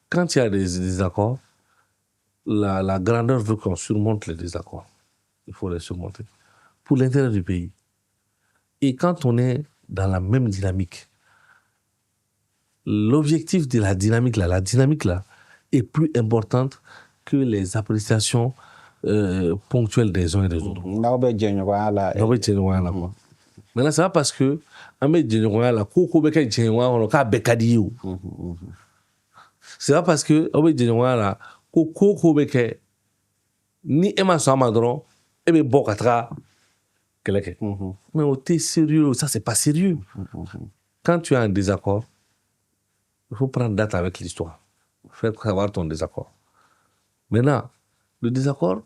Quand il y a des désaccords, la grandeur veut qu'on surmonte les désaccords. Il faut les surmonter. Pour l'intérêt du pays. Et quand on est dans la même dynamique, l'objectif de la dynamique là, est plus importante que les appréciations ponctuelles des uns et des autres. Maintenant, c'est pas parce que c'est pas parce que ni Emma Samadron, et bien Bokatra, Mais t'es sérieux, ça c'est pas sérieux. Quand tu as un désaccord, il faut prendre date avec l'histoire. Faire savoir ton désaccord. Maintenant, le désaccord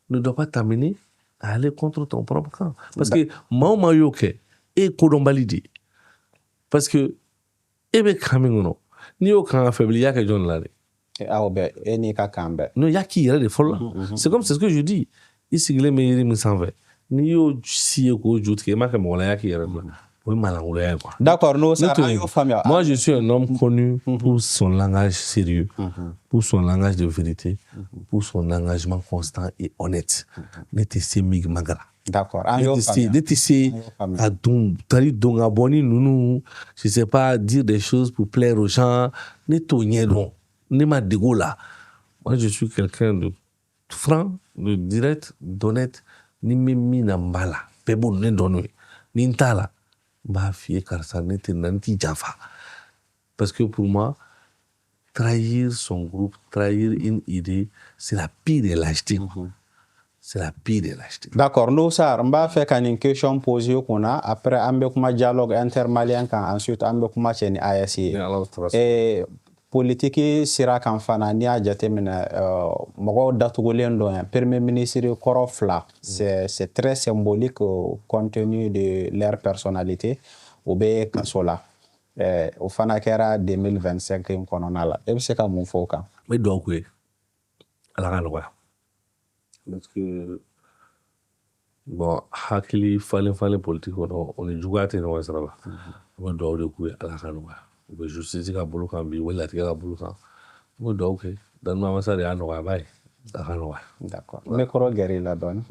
ne doit pas t'amener à aller contre ton propre camp. Parce que Mao Mayoke et Kodonbalidi. Parce que Ebe Kamingono, ni au camp affaibli, il y a que John Lade. Non, il y a qui irait de folle. C'est comme c'est ce que je dis. Ici, il est meilleur, s'en va. Ni au si au jour qui est marqué mon laïa qui irait. D'accord, nous, moi, je suis un homme connu pour son langage sérieux, pour son langage de vérité, pour son engagement constant et honnête. N'était mig magara. D'accord. N'était à je sais pas, dire des choses pour plaire aux gens. Moi, je suis quelqu'un de franc, de direct, d'honnête. Ni mimi na mbala. Pebo ne donne. Ni ntala. Parce que pour moi, trahir son groupe, trahir une idée, c'est la pire des lâchetés. C'est la pire des lâchetés. D'accord, nous, ça, on va faire une question posée qu'on a. Après, on va faire un dialogue intermalien, ensuite, on va faire une ASC. Et politique sera qu'en fanania jatemina mogo datugolen do premier ministre Korofla, c'est très symbolique compte tenu de leur personnalité au be kasola au fanakera 2025 im kononala e be se ka mun foka mais donc oui ala kanwa parce que bon hakili falen politique on est jugate no wasraba mais donc de coup ala kanwa be justice ka bolo kan bi wala tika ka bolo kan mo do okay dan mama sa de anwa bay d'accord micro guerri la donne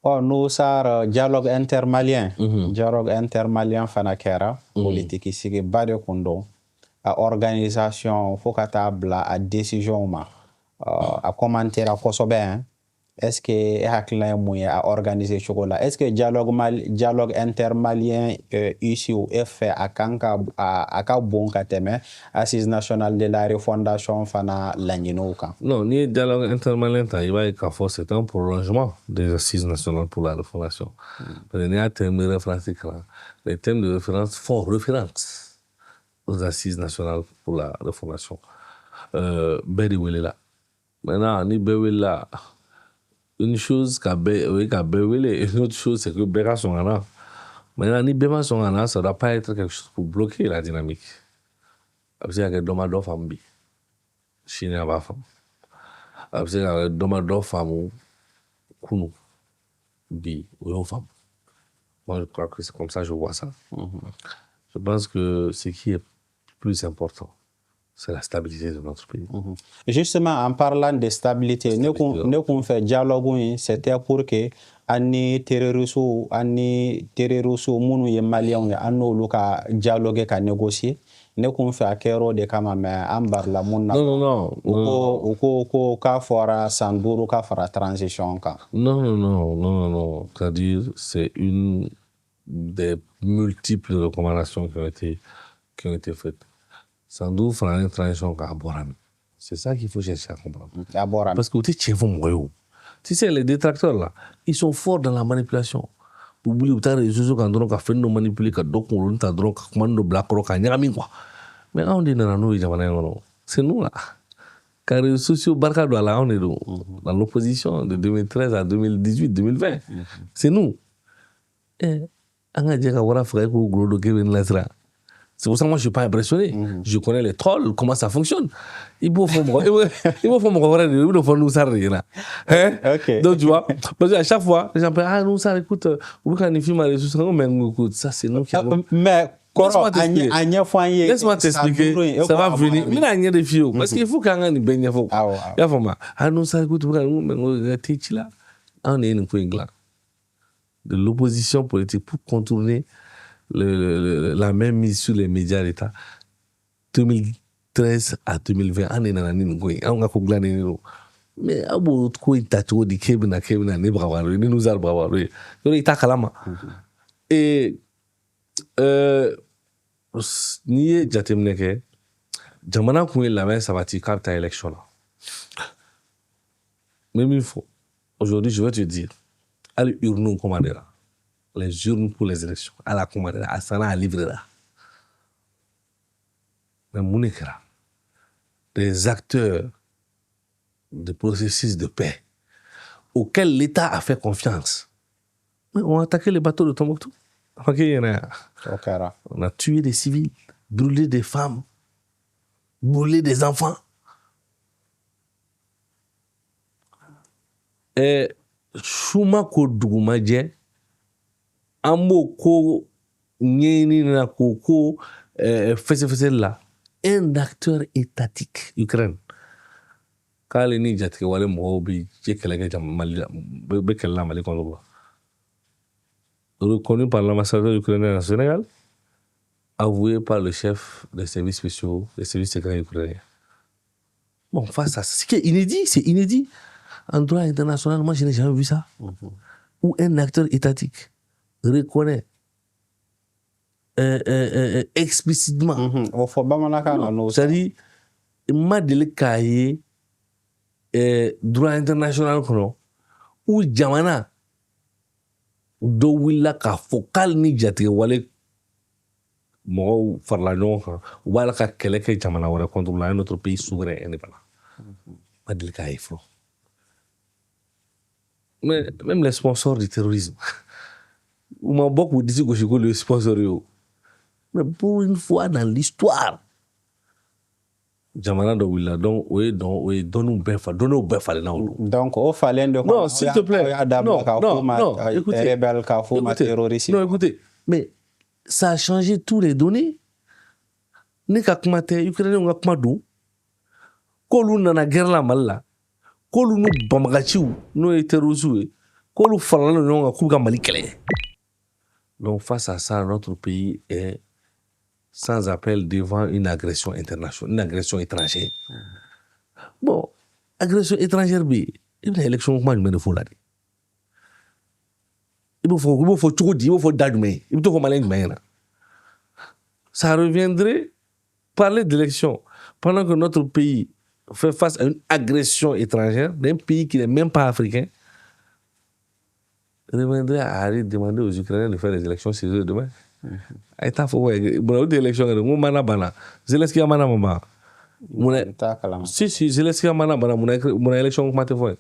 nous sar dialogue intermalien dialogue intermalien fanakera politique sigi bade kundo a organisation fokata bla a décision ma a commentaire a kosobe est-ce que hakla moyen à organiser chocolat est-ce que dialogue intermalien ici au fait à kanka à ka bon kateme assise nationale de la refondation fana laninoka non ni dialogue intermalien ta iba ka force c'est un prolongement des assises nationales pour la refondation parce que les thèmes de référence les thèmes de référence font référence aux assises nationales pour la refondation beri welela maintenant ni bewela une chose une autre chose c'est que Beka Songana. Maintenant, ni Beka Songana, ça ne doit pas être quelque chose pour bloquer la dynamique. Parce qu'il y a des famille. Chine n'a pas femme. Parce qu'il y a des famille. Kounou. Bi. Ou femme. Moi, je crois que c'est comme ça que je vois ça. Je pense que ce qui est plus important, c'est la stabilité de notre pays. Justement, en parlant de stabilité, nous qu'on fait dialogue, c'était pour que ani terroristes munu ye malien ya anno luka dialogue ka négocier ne qu'on fait akero de kama mais ambar la munna non ko ka fora sanduru ka fora transition ka non c'est-à-dire c'est une des multiples recommandations qui ont été faites. Sans doute, faire une transition à Boram. C'est ça qu'il faut chercher à comprendre. Parce que tu sais, les détracteurs là, ils sont forts dans la manipulation. Vous oubliez, vous avez des choses qui ont fait nous manipuler, qui ont fait nous commander black rock, mais on dit non, c'est nous là. Car les sociaux barca là, on est dans l'opposition de 2013 à 2018, 2020. C'est nous. Et on a dit qu'on va faire un gros de Kevin Lesra. C'est pour ça que moi je ne suis pas impressionné. Je connais les trolls, comment ça fonctionne. Ils vont faire nous ça. Donc tu vois, parce qu'à chaque fois, les gens disent ah nous ça écoute, vous quand on filme les choses, écoute, ça c'est nous qui mais laisse-moi t'expliquer, ça va venir. Mais il y a des filles parce qu'il faut qu'on ait une baigne faut. Ah nous ça écoute, on est une là de l'opposition politique pour contourner la même mise sur les médias d'État 2013 à 2020 on est dans l'année on a gagné mais abo ko itacho di kebina ne brawaro ni nous al brawaro yo ita kalama et ni jatemne ke jamana ko la main sabati carte élection là même il faut aujourd'hui je vais te dire les urnes les urnes pour les élections à la commande à Sana à livrer là mais Mounikera des acteurs de processus de paix auxquels l'État a fait confiance mais ont attaqué les bateaux de Tombouctou. On a tué des civils, brûlé des femmes, brûlé des enfants. Et Chouma ko dugumaje ambo ko nyeni na ko fese là un acteur étatique Ukraine kale ni jatike wale mo bi jekelege jam Mali be kella Mali ko reconnu par l'ambassadeur ukrainien au Sénégal, avoué par le chef des services spéciaux, des services secrets ukrainiens. Bon, face à ça, c'est inédit. En droit international, moi, je n'ai jamais vu ça. Où un acteur étatique reconnaît explicitement. C'est-à-dire, m'a délégué droit international, où Jamana, dɔ wulila k'a fɔ k'ale ni jatigɛ wale mɔgɔw farala ɲɔgɔn kan u b'a la ka kɛlɛ kɛ jamana wɛrɛ contre la un autre pays souverain indépendant ma deli k'a ye fɔlɔ mais même les sponsors du terrorisme u ma bɔ k'u disi gosi k'olu ye sponsor ye o mais pour une fois dans l'histoire jamana dɔ wulila donc o ye dɔnniw bɛɛ falen na o don donc o falen de non s'il te plaît non écoutez mais ça a changé tous les données ne ka kuma tɛ ukrainien ka kuma don k'olu nana guerre la Mali la k'olu n'u banbagaciw n'o ye terroristes ye k'olu farala ɲɔgɔn kan k'u ka Mali kɛlɛ donc face à ça notre pays est sans appel devant une agression internationale, une agression étrangère. Bon, agression étrangère, il y a une élection qui est faite là. Il faut tout dire, il faut d'admettre, il faut malin. Ça reviendrait parler d'élection pendant que notre pays fait face à une agression étrangère d'un pays qui n'est même pas africain. Reviendrait à demander aux Ukrainiens de faire des élections chez eux demain. Aïta faut bon élection ngo mana bana Zelensky mana mama si Zelensky mana bana mon élection comment te fait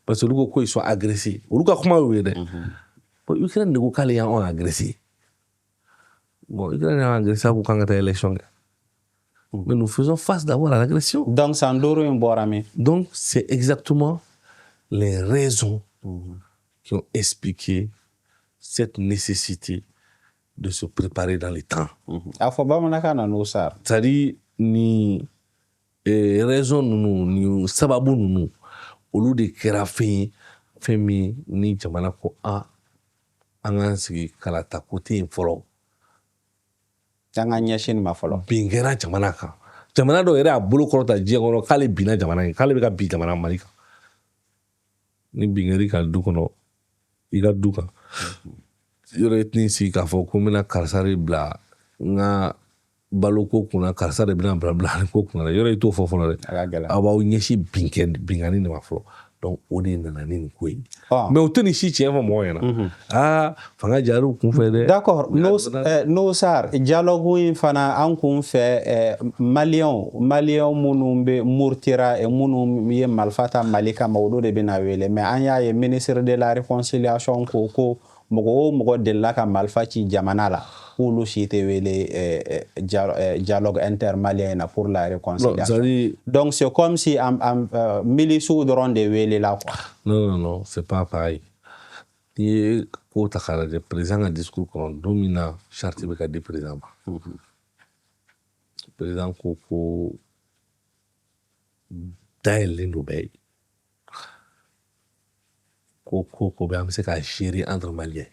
parce que lugo ko ils sont agressés lugo comment oui de bon Ukraine ne kale ya on agressé bon Ukraine a agressé pour quand ta élection mais nous faisons face d'abord à l'agression donc Sandoro Mborami donc c'est exactement les raisons qui ont expliqué cette nécessité de se préparer dans les temps. C'est-à-dire, ni raison ni sababu nunu olu de kɛra fɛn min ni jamana ko an k'an sigi kala ta kote in fɔlɔ an ka ɲɛsin ma fɔlɔ bin kɛra jamana kan jamana dɔ yɛrɛ a bolo kɔrɔta diɲɛ kɔnɔ k'ale binna jamana in k'ale bɛ ka bin jamana Mali kan ni bin kɛr'i ka du kɔnɔ i ka du kan yɔrɔ tɛ sigi k'a fɔ ko n bɛna karisa de bila n ka balo ko kunna karisa de bɛna bila ko kunna yɔrɔ i t'o fɔ fɔlɔ dɛ aw b'aw ɲɛsin binkani de ma fɔlɔ donc o de nana ni nin ko ye mais o tɛ nin si tiɲɛ fɔ mɔgɔ ɲɛna fanga jar'u kun fɛ dɛ d'accord n'o sar dialogue in fana an kun fɛ maliyɛnw minnu bɛ murutira minnu ye marifa ta Mali kama olu de bɛna wele mais an y'a ye ministre de la réconciliation ko mɔgɔ o mɔgɔ delila ka marifa ci jamana la k'olu si tɛ wele dialogue intermalien na pour la réconciliation donc c'est comme si miliciw dɔrɔn de welela quoi non c'est pas pareil n'i ye ko ta k'a lajɛ président ka discours kɔnɔ don min na charte bɛ ka di président ma président ko dayɛlɛlen don bɛɛ ye ko bɛ an bɛ se ka gérer entre Maliens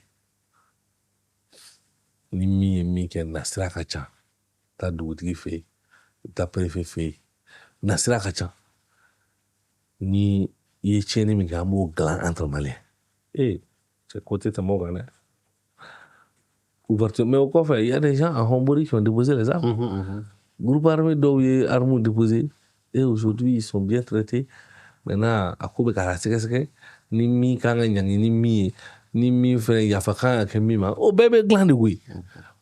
ni min ye min kɛ nasira ka ca taa dugutigi fɛ yen taa préfet fɛ yen nasira ka ca ni i ye tiɲɛni min kɛ an b'o dilan entre Maliens c'est côté tɛ mɔgɔ kan dɛ ouverture mais au kɔfɛ il y a des gens à Honbori qui ont déposé les armes groupe armé dɔw ye armes déposé et aujourd'hui ils sont bien traités maintenant a ko bɛ ka sɛgɛsɛgɛ ni min kan ka ɲangi ni min ye ni min fɛnɛ yafa kan ka kɛ min ma o bɛɛ bɛ dilan de koyi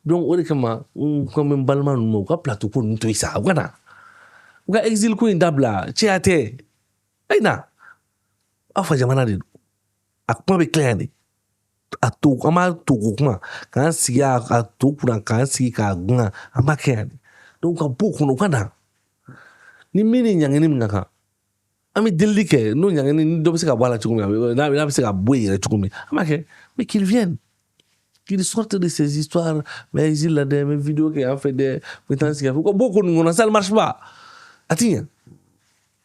donc o de kama n ko n bɛ n balima ninnu ma u ka plateau ko ninnu to yen sa u ka na u ka exil ko in dabila cɛya tɛ a ye na aw fa jamana de don a kuma bɛ tila yan de a to an b'a to o kuma k'an sigi a to kunna k'an sigi k'a gunna an b'a kɛ yan de donc ka bɔ o kɔnɔ u ka na ni min ni ɲangini min ka kan an bɛ delili kɛ n'o ɲangini ni dɔ bɛ se ka bɔ a la cogo min n'a bɛ se ka bɔ yen yɛrɛ cogo min an b'a kɛ mais qu'ils viennent qu'ils sortent de ces histoires mais exil la dɛ mais vidéo kɛ an fɛ dɛ u t'an sigi u ka bɔ o kɔnɔ kɔnɔ ça ne marche pas a ti ɲɛ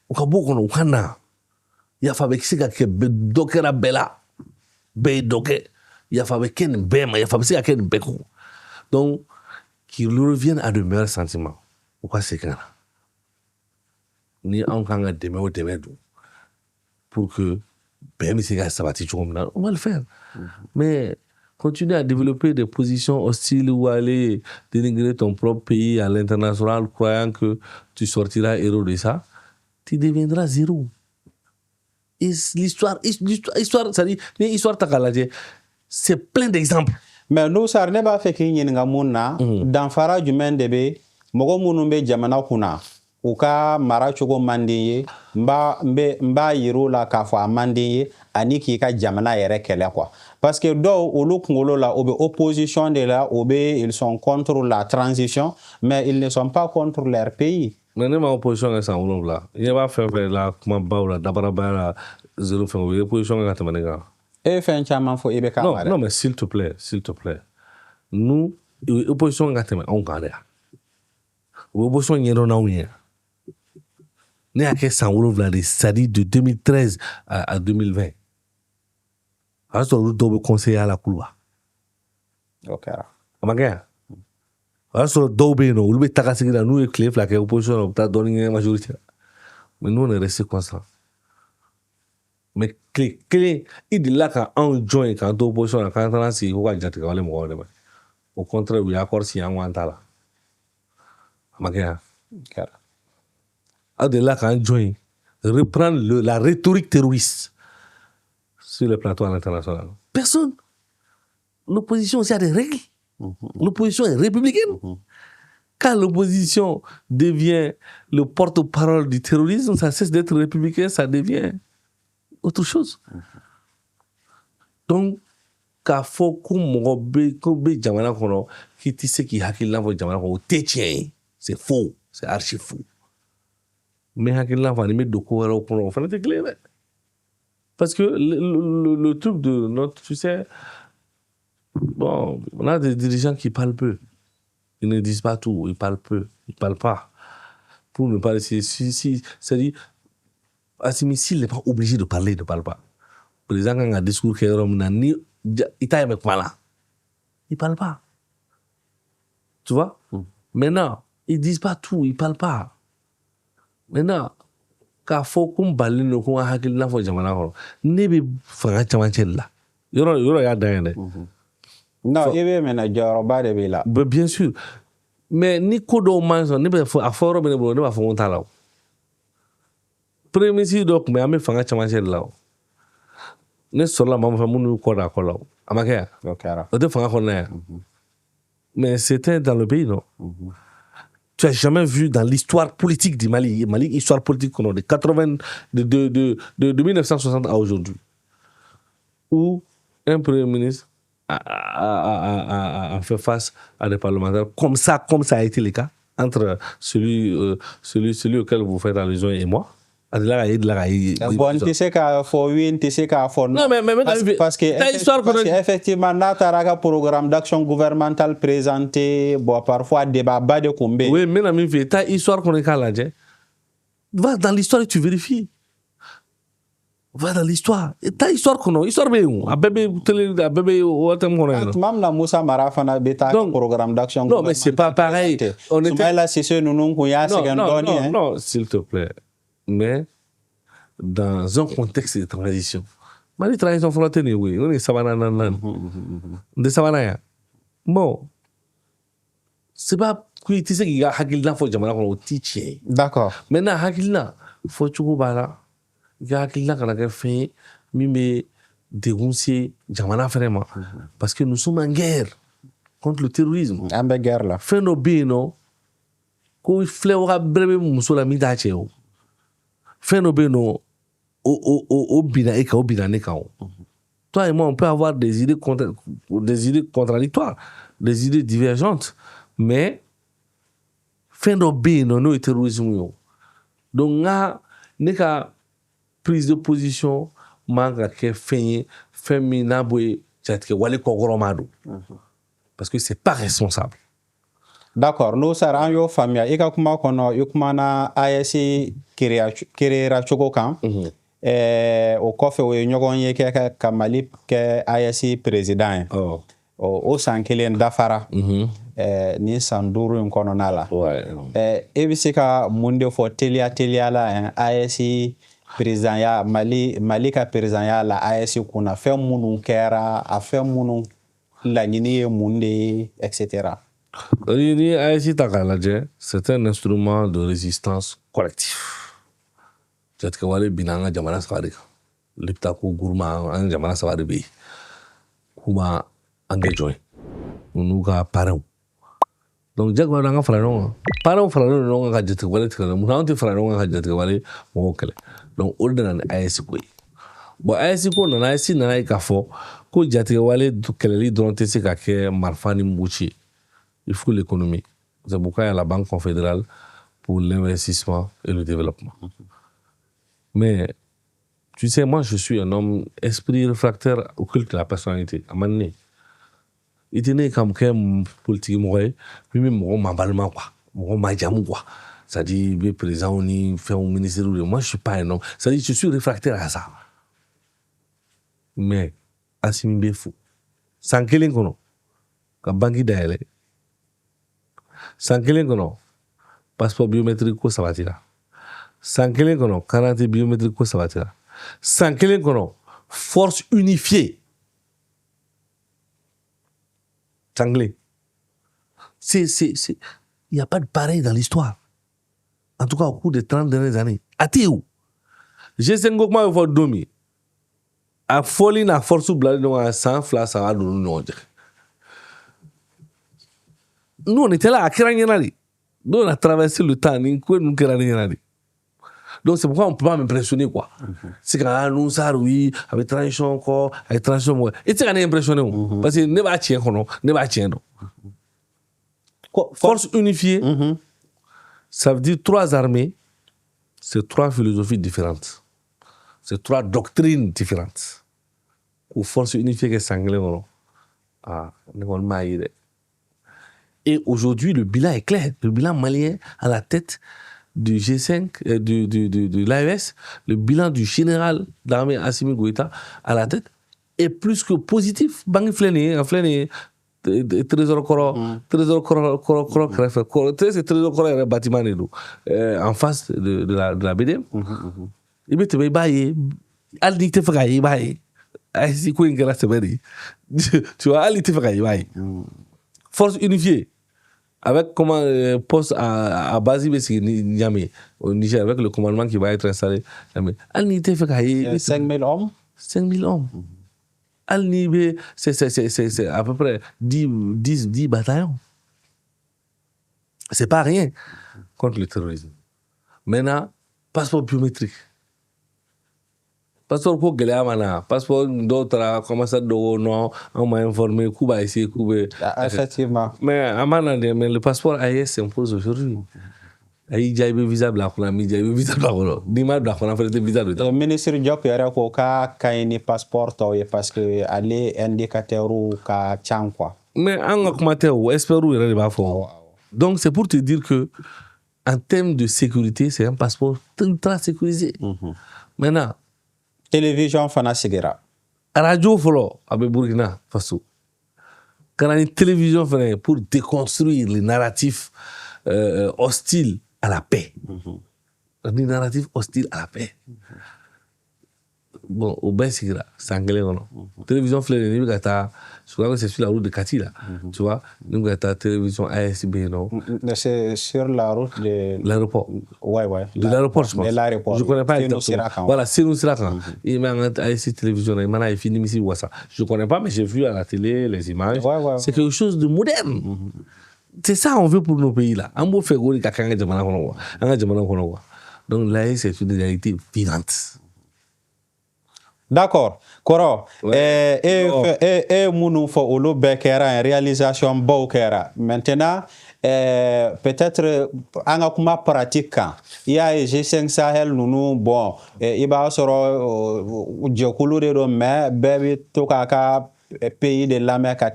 u ka bɔ o kɔnɔ u ka na yafa bɛ se ka kɛ dɔ kɛra bɛɛ la bɛɛ ye dɔ kɛ yafa bɛ kɛ nin bɛɛ ma yafa bɛ se ka kɛ nin bɛɛ kɔ donc qu'ils reviennent à de meilleurs sentiments u ka segin ka na ni anw kan ka dɛmɛ o dɛmɛ don pour que bɛn bɛ se ka sabati cogo min na on va le faire mais continuer à développer des positions hostiles ou aller dénigrer ton propre pays à l'international croyant que tu sortiras héros de ça tu deviendras zéro et l'histoire c'est-à-dire ni histoire ta k'a lajɛ c'est plein d'exemples mais Nusar ne b'a fɛ k'i ɲininka mun na danfara jumɛn de bɛ mɔgɔ minnu bɛ jamana kunna u ka mara cogo man di ye n b'a yir'u la k'a fɔ a man di ye ani k'i ka jamana yɛrɛ kɛlɛ quoi parce que dɔw olu kunkolo la o bɛ opposition de la o bɛ ils sont contre la transition mais ils ne sont pas contre leur pays. mais ne ma opposition kɛ san 7 i ɲɛ b'a fɛn fɛn la kumabaw la dabarabaya la zéro fɛn o ye opposition kɛ ka tɛmɛ ne kan. E ye fɛn caman fɔ i bɛ k'a ma dɛ. Non mais s'il te plaît nous opposition ka tɛmɛ anw kan dɛ o opposition ɲɛdɔn n'anw ye ne y'a kɛ san 7 de c'est-à-dire de 2013 à 2020 o y'a sɔrɔ olu dɔw bɛ conseiller la kuluba o kɛra a ma kɛ yan o y'a sɔrɔ dɔw bɛ yen nɔ olu bɛ taga sigi la n'u ye tile 2 kɛ opposition na u bɛ taa dɔɔni kɛ majorité la mais nous on est resté constant mais tile kelen i delila ka anw jɔn ye k'an to opposition na k'an taara sigi ko ka jatigɛ wale mɔgɔw dɛmɛ au contraire u ye accord signé an ko an t'a la a ma kɛ yan aw delila k'an jɔn ye reprendre la rhétorique terroriste sur le plateau à l'international. Personne. L'opposition aussi a des règles. L'opposition est républicaine. Quand l'opposition devient le porte-parole du terrorisme, ça cesse d'être républicain, ça devient autre chose. Donc, k'a fɔ ko mɔgɔ bɛ jamana kɔnɔ k'i tɛ se k'i hakilina fɔ jamana kɔnɔ o tɛ tiɲɛ ye. C'est faux. C'est archi faux. Mais hakilina fɔ ani bɛ don ko wɛrɛw kɔnɔ o fana tɛ kelen ye dɛ. Parce que le truc de notre, tu sais, bon, on a des dirigeants qui parlent peu. Ils ne disent pas tout, ils parlent peu, ils parlent pas. Pour ne pas laisser, c'est-à-dire, Assimi, s'il n'est pas obligé de parler, il ne parle pas. Le président, quand il a un discours qui est il t'a aimé quoi là? Il ne parle pas. Tu vois? Maintenant, ils ne disent pas tout, ils ne parlent pas. Maintenant, k'a fɔ ko n balilen don ko n ka hakilina fɔ jamana kɔnɔ ne bɛ fanga camancɛ de la yɔrɔ y'a dan ye dɛ. non i bɛ mɛnɛ jɔyɔrɔba de b'i la. bien sûr mais ni ko dɔw man sɔn ne bɛ fɔ a fɔ yɔrɔ bɛ ne bolo ne b'a fɔ ko n t'a la o premier ministre dɔ tun bɛ an bɛ fanga camancɛ de la o ne sɔrɔla maa min fɛ minnu y'u kɔ da a kɔ la o a ma kɛ yan o tɛ fanga kɔnɔna yan mais c'était dans le pays non. Tu n'as jamais vu dans l'histoire politique du Mali, histoire politique de 1960 à aujourd'hui, où un premier ministre a fait face à des parlementaires comme ça a été le cas entre celui auquel vous faites allusion et moi. Bon, tu sais k'a fɔ oui, tu sais k'a fɔ non. Mais parce que effectivement, n'a taara ka programme d'action gouvernementale présenté, bon, parfois débat bas de combien. Oui, mais na min fɛ ta histoire qu'on est k'a lajɛ, va dans l'histoire et tu vérifies. Va dans l'histoire. Ta histoire kɔnɔ, histoire bɛ yen, a bɛɛ bɛ télé, a bɛɛ bɛ watem kɔnɔ yan. Tuma min na Musa Mara fana bɛ taa programme d'action gouvernementale. Non, mais c'est pas pareil. Soumaïla Cissé ninnu kun y'a sɛgɛn dɔɔni. Non, s'il te plaît. Mais dans un contexte de transition. Mali transition fɔlɔ tɛ nin ye koyi, o de ye 3nan 4nan. N tɛ 3nan yan. Bon, c'est pas que i tɛ se k'i ka hakilina fɔ jamana kɔnɔ o t'i tiɲɛ ye. D'accord. Maintenant hakilina fɔcogo b'a la, i ka hakilina kana kɛ fɛn ye min bɛ degun se jamana fɛnɛ ma parce que nous sommes en guerre contre le terrorisme. An bɛ guerre la. Fɛn dɔ bɛ yen nɔ ko filɛbaga bɛrɛ bɛ muso la min t'a cɛ o. Fɛn dɔ bɛ yen nɔ o binna e kan o binna ne kan o. Toi et moi on peut avoir des idées contradictoires, des idées divergentes, mais fɛn dɔ bɛ yen nɔ n'o ye terrorisme ye o. Donc ne ka prise de position man ka kɛ fɛn ye fɛn min n'a bɛ jatigɛ wale kɔkɔrɔma don. Parce que c'est pas responsable. D'accord, n'o sara an y'o faamuya. I ka kuma kɔnɔ i kumana AES créera cogo kan. O kɔfɛ o ye ɲɔgɔn ye kɛ ka Mali kɛ AES président ye. O san kelen dafara. Ni san 5 in kɔnɔna la. E bɛ se ka mun de fɔ teliya la AES président ya Mali ka président ya la AES kunna fɛn minnu kɛra a fɛn minnu laɲini ye mun de ye etc. Ni AES ta k'a lajɛ c'est un instrument de résistance collective. Jatigɛ wale binna an ka jamana saba de kan. Lipta ko Guruma an ka jamana saba de bɛ yen k'u ma an kɛ jɔn ye u n'u ka parrainw. Donc jagoya don an ka fara ɲɔgɔn kan. Parrainw faralen don ɲɔgɔn kan ka jatigɛ wale tigɛ. Munna anw tɛ fara ɲɔgɔn kan ka jatigɛ wale mɔgɔw kɛlɛ. Donc o de nana ni AES ko ye. Bon AES ko nana AES nana ye k'a fɔ ko jatigɛ wale kɛlɛli dɔrɔn tɛ se ka kɛ marifa ni muguci ye. Il faut l'économie. C'est pourquoi il y a la Banque confédérale pour l'investissement et le développement. Mais tu sais, moi je suis un homme esprit réfractaire au culte de la personnalité. À un moment donné, il était né comme un politique mɔgɔ ye min bɛ mɔgɔ mabalima quoi, mɔgɔ majamu quoi. C'est-à-dire il est président ou ni fait un ministère. Moi je suis pas un homme. C'est-à-dire je suis réfractaire à ça. Mais Assimi bɛ fou. San kelen kɔnɔ ka banque dayɛlɛ. San kelen kɔnɔ passeport biométrique ko sabatira. San kelen kɔnɔ carte biométrique ko sabatira. San kelen kɔnɔ force unifiée. San kelen. Il n'y a pas de pareil dans l'histoire. En tout cas au cours des 30 dernières années. Ati où? G5 ko kuma bɛ fɔ don min a fɔli n'a force bilali ɲɔgɔn kan san 2 san 3 don ɲɔgɔn cɛ. Nous on était là à kɛra ɲɛna de. Nous on a traversé le temps ni ko ninnu kɛra ɲɛna de. Donc c'est pourquoi on peut pas m'impressionner quoi. C'est quand nous ça oui avec transition quoi, avec transition moi. Et c'est quand même impressionné parce que ne b'a tiɲɛ kɔnɔ, ne b'a tiɲɛ dɔn. Force unifiée. Ça veut dire 3 armées, c'est 3 philosophies différentes. C'est 3 doctrines différentes. Ou force unifiée que sanglé kɔnɔ. Ah, ne kɔni m'a ye dɛ. Et aujourd'hui, le bilan est clair. Le bilan malien à la tête du G5, de l'AES, le bilan du général d'armée Assimi Goïta à la tête est plus que positif. Bangi Fléné, Trésor Koro, Trésor Koro, c'est Trésor Koro, un bâtiment en face de la BDM. Il me dit, baye, al dit te fagaye, baye. Si quoi une c'est vrai. Tu vois, al dit te fagaye, baye. Force unifiée. Avec comment poste à Bazi Niamey au Niger, avec le commandement qui va être installé. Al n'y était fait 5000 hommes. 5000 hommes. Al n'y c'est à peu près 10 bataillons. C'est pas rien contre le terrorisme. Maintenant, passeport biométrique. Passeport ko gɛlɛya mana passeport dɔw taara commencer dɔw non on m'a informé k'u b'a essayer k'u bɛ effectivement mais a ma na dɛ mais le passeport AES s'impose aujourd'hui a y'i diya i bɛ visa bila a kɔnɔ a m'i diya i bɛ visa bila a kɔnɔ n'i ma bila a kɔnɔ fɛnɛ tɛ visa don ta. Ministre Diop yɛrɛ ko k'a ka ɲi ni passeport tɔw ye parce que ale indicateur ka ca quoi. Mais an ka kuma tɛ o expert yɛrɛ de b'a fɔ. Donc c'est pour te dire que en termes de sécurité c'est un passeport ultra sécurisé. Maintenant télévision fana sigira. Radio fɔlɔ a bɛ Burkina Faso. Ka na ni télévision fana pour déconstruire les narratifs hostiles à la paix. Les narratifs hostiles à la paix. Bon, au Bessigra, c'est anglais, non? Télévision Fleury, je crois que c'est sur la route de Kati, là. Tu vois? Nous, télévision ASB, non? C'est sur la route de l'aéroport. Ouais. De l'aéroport, je pense. De l'aéroport. Je ne connais pas exactement. Voilà, c'est nous, c'est là quand. Il m'a ASC télévision, il m'a fini ici, ça. Je ne connais pas, mais j'ai vu à la télé les images. C'est quelque chose de moderne. C'est ça qu'on veut pour nos pays, là. On veut faire gros, donc là, c'est une réalité vivante. D'accord. Koro, mounou fo olo bekera en réalisation bokera. Maintenant, peut-être anga kuma pratique kan. Il y a G5 Sahel nous bon, il va soro jokulu de do mais bébé to kaka pays de l'Amérique à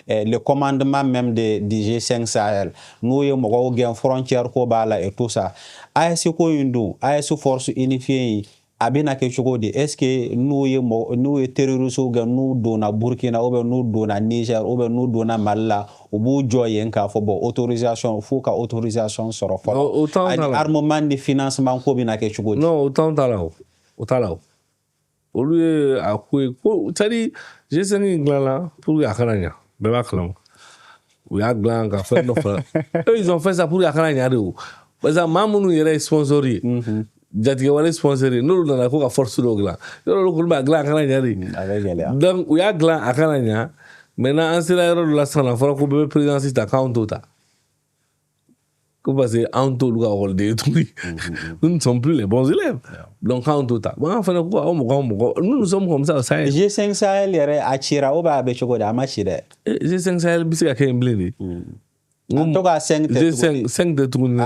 le commandement même de G5 Sahel. Nous y avons une frontière ko bala et tout ça. ASC ko yundu, ASC force unifiée. Abina ke chogodi est-ce que nous ye terroriste ou nous dona Burkina ou nous dona Niger ou nous dona Mali ou bu joyen ka fo bo autorisation faut ka autorisation soro fo armement de financement ko bina ke chogodi non autant talao au lieu à quoi tadi j'ai seni glala pour yakaranya beba klam ou ya glan ka fait no ils ont fait ça pour yakaranya de parce que mamunu yere sponsorí jatige wale sponsorí n'olu nana ko ka force do glan yoro ko ba glan kana nyari donc u ya glan akana nya maintenant en sera yoro la sana fora ko be présidence ta account ta ko parce que en tout le rôle de tout nous ne sommes plus les bons élèves donc en tout ta bon enfin ko nous sommes comme ça G5 Sahel yere achira o ba be choko da machire G5 Sahel bisika ke mblini en tout cas 5 de tourner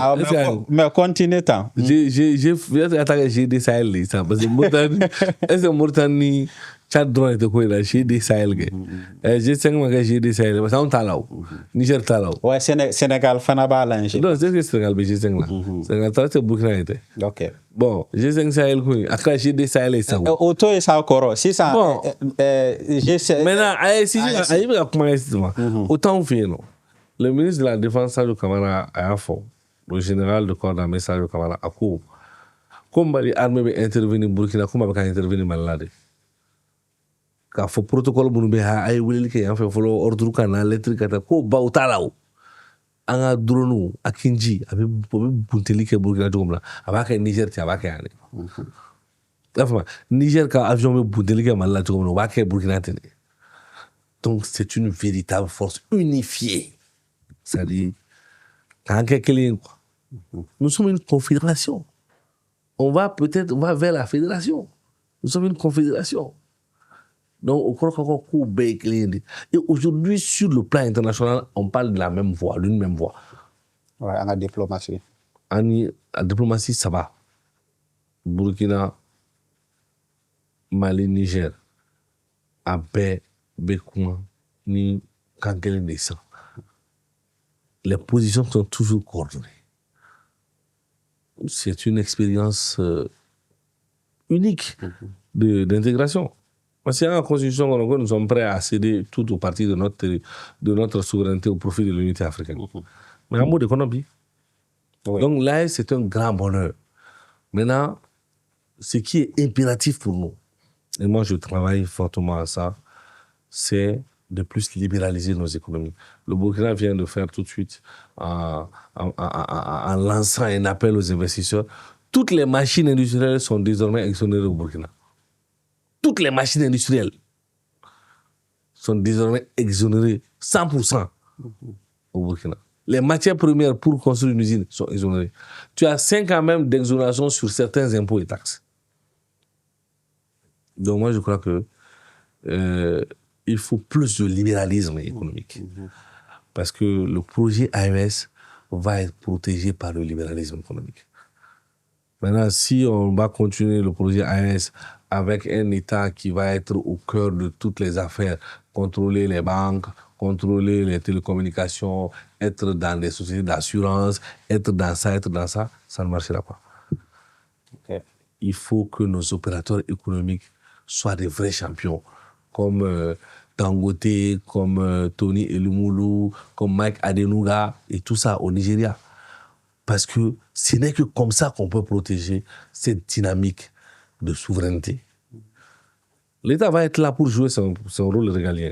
mais continue tant j'ai attaqué GD Sahel ça parce que Mauritanie Tchad drone était quoi là GD Sahel G5 ma GD Sahel parce qu'on talao Niger talao ouais Sénégal fana ba là non c'est que Sénégal G5 là Sénégal c'est Burkina était OK bon G5 Sahel quoi après GD Sahel ça auto et ça encore si ça G5 maintenant si il va commencer autant fait non. Le ministre de la Défense, Sadio Kamara, a fait, le général de corps d'armée, Sadio Kamara, a fait, comme l'armée va intervenir au Burkina, comme elle va intervenir au Mali. Quand le protocole de l'Union européenne a fait l'ordre canal électrique, ko ba utalao, anga drone, a Kinji, a bunteli ke Burkina Faso, a ba ke Niger, a ba ke ane. Enfin, Niger ka avion me bunteli ke Mali, a ba ke Burkina Faso. Donc c'est une véritable force unifiée. C'est-à-dire, nous sommes une confédération. On va vers la fédération. Nous sommes une confédération. Donc, et aujourd'hui, sur le plan international, on parle de la même voix, d'une même voix. Ouais, en la diplomatie. La diplomatie, ça va. Burkina, Mali, Niger, Abé, Bekouma, ni Kankele Nessa. Les positions sont toujours coordonnées. C'est une expérience unique d'intégration. Parce qu'en constitution, nous sommes prêts à céder tout au parti de notre souveraineté au profit de l'unité africaine. Mais en mode d'économie. Oui. Donc là, c'est un grand bonheur. Maintenant, ce qui est impératif pour nous, et moi je travaille fortement à ça, c'est de plus libéraliser nos économies. Le Burkina vient de faire tout de suite, en lançant un appel aux investisseurs, toutes les machines industrielles sont désormais exonérées au Burkina. Toutes les machines industrielles sont désormais exonérées 100% au Burkina. Les matières premières pour construire une usine sont exonérées. Tu as 5 ans même d'exonération sur certains impôts et taxes. Donc moi je crois que il faut plus de libéralisme économique. Parce que le projet AES va être protégé par le libéralisme économique. Maintenant, si on va continuer le projet AES avec un État qui va être au cœur de toutes les affaires, contrôler les banques, contrôler les télécommunications, être dans des sociétés d'assurance, être dans ça, ça ne marchera pas. Okay. Il faut que nos opérateurs économiques soient des vrais champions, comme Dangote, comme Tony Elumulu, comme Mike Adenuga et tout ça au Nigeria. Parce que ce n'est que comme ça qu'on peut protéger cette dynamique de souveraineté L'État va être là pour jouer son rôle régalien.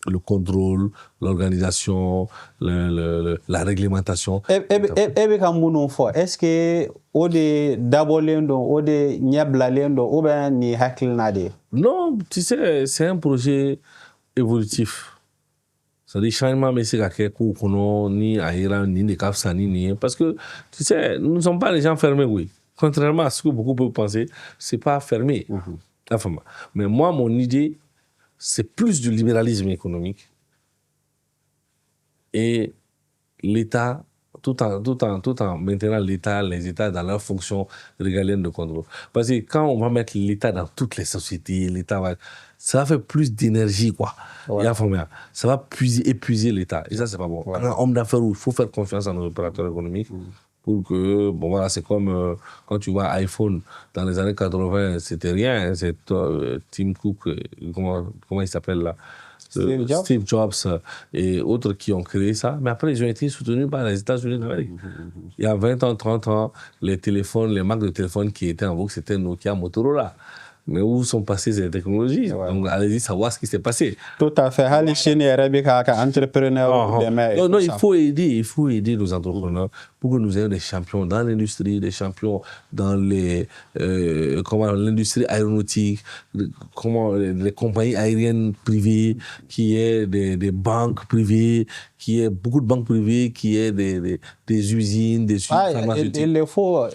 Le contrôle, l'organisation, la réglementation. Ebe ka munun fɔ est-ce que o de dabɔlen don o de ɲɛbilalen don ou bien ni hakilina de? Non, tu sais, c'est un projet évolutif. C'est-à-dire changement bɛ se ka kɛ kow kɔnɔ ni a yera nin de ka fisa ni nin ye parce que tu sais nous ne sommes pas des gens fermés, oui. Contrairement à ce que beaucoup peuvent penser, c'est pas fermé. Enfin, mais moi mon idée c'est plus du libéralisme économique et l'État tout en maintenant les États dans leur fonction régalienne de contrôle. Parce que quand on va mettre l'État dans toutes les sociétés, ça va faire plus d'énergie, quoi. Ouais. Ça va épuiser l'État. Et ça, c'est pas bon. Ouais. Un homme d'affaires où il faut faire confiance à nos opérateurs économiques pour que, bon voilà, c'est comme quand tu vois iPhone dans les années 80, c'était rien. Hein, c'est Tim Cook, comment il s'appelle là? Steve Jobs et autres qui ont créé ça, mais après ils ont été soutenus par les États-Unis d'Amérique. Il y a 20 ans, 30 ans, les marques de téléphones qui étaient en vogue, c'était Nokia, Motorola. Mais où sont passées ces technologies? Ouais. Donc allez-y savoir ce qui s'est passé. Tout à fait. Non, il faut aider nos entrepreneurs pour que nous ayons des champions dans l'industrie, des champions dans l'industrie aéronautique, les compagnies aériennes privées, qui est des banques privées, qui est beaucoup de banques privées, qui est des usines, des usines pharmaceutiques. Il le faut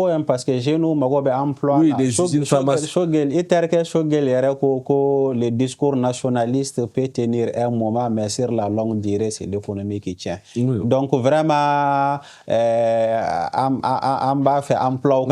hein, parce que chez nous, emploi. Oui, des usines pharmaceutiques. Le discours nationaliste peut tenir un moment, mais sur la longue durée, c'est l'économie qui tient. Oui. Donc vraiment, on va faire emploi.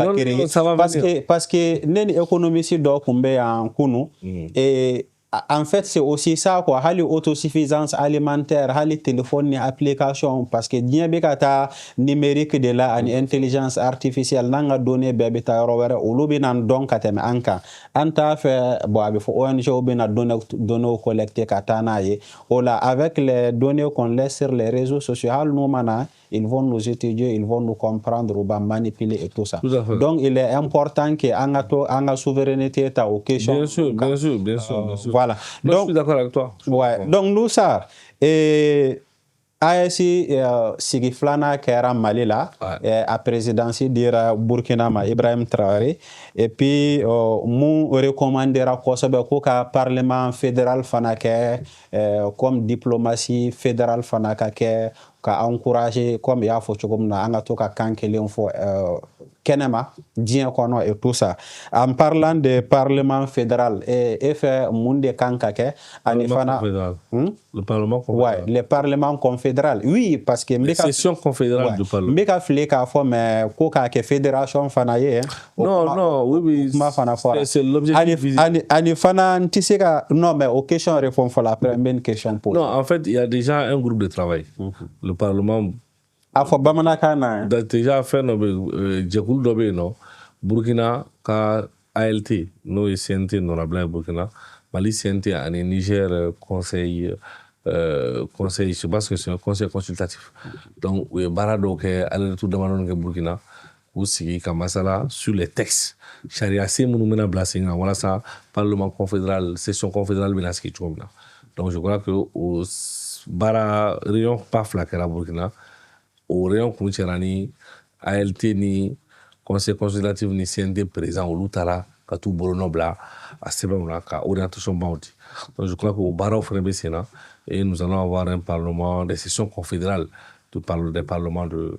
Parce que l'économie, c'est donc en Kounou. Et en fait, c'est aussi ça, quoi. Hali autosuffisance alimentaire, hali téléphone ni application, parce que bien bikata numérique de la ani intelligence artificielle nanga donné bébé ta rovere ulubi nan don kateme anka anta fait bon avec ONG obi na données collectées katana ye ola avec les données qu'on laisse sur les réseaux sociaux hal nous mana ils vont nous étudier, ils vont nous comprendre, ou manipuler et tout ça. Donc, il est important que anga souveraineté ta aux questions. Bien sûr. Voilà. Moi, je suis d'accord avec toi. Ouais. Donc, nous, ça, ASI sigi flana kɛra Mali la a présidence dira Burkina ma Ibrahim Traoré et puis mun recommandera kosɛbɛ ko ka parlement fédéral fana kɛ comme diplomatie fédérale fana ka kɛ ka encourager comme y'a fɔ cogo min na an ka to ka kan kelen fɔ kɛnɛma diɲɛ kɔnɔ et tout ça. En parlant de parlement fédéral et fait mun de kan ka kɛ ani fana le parlement confédéral. Ouais, le parlement confédéral. Oui, parce que la session confédérale du parlement. Mbeka fle ka fɔ mais ko ka kɛ fédération fana ye. Non, oui. C'est l'objectif. Ani fana ntise ka non mais aux questions répond pour la première question posée. Non, en fait, il y a déjà un groupe de travail. Le parlement a fɔ bamanankan na déjà fait jɛkulu dɔ bɛ yen nɔ Burkina ka ALT n'o ye CNT Nɔnabila ye Burkina, Mali CNT ani Niger conseil je sais pas ce que c'est un conseil consultatif. Donc u ye baara dɔw kɛ aller-retour damadɔni kɛ Burkina k'u sigi ka masala sur les textes charia sen minnu bɛna bila sen kan walasa parlement confédéral session confédérale bɛna sigi cogo min na. Donc je crois que o baara réunion pas fila kɛra Burkina. Au rayon kun cɛra ni ALT ni conseil consultatif ni CNT président olu taara ka t'u bolonɔ bila a sɛbɛnw na ka orientation baw di. Donc je crois que o baaraw fana bɛ sen na et nous allons avoir un parlement des sessions confédérales des parlements de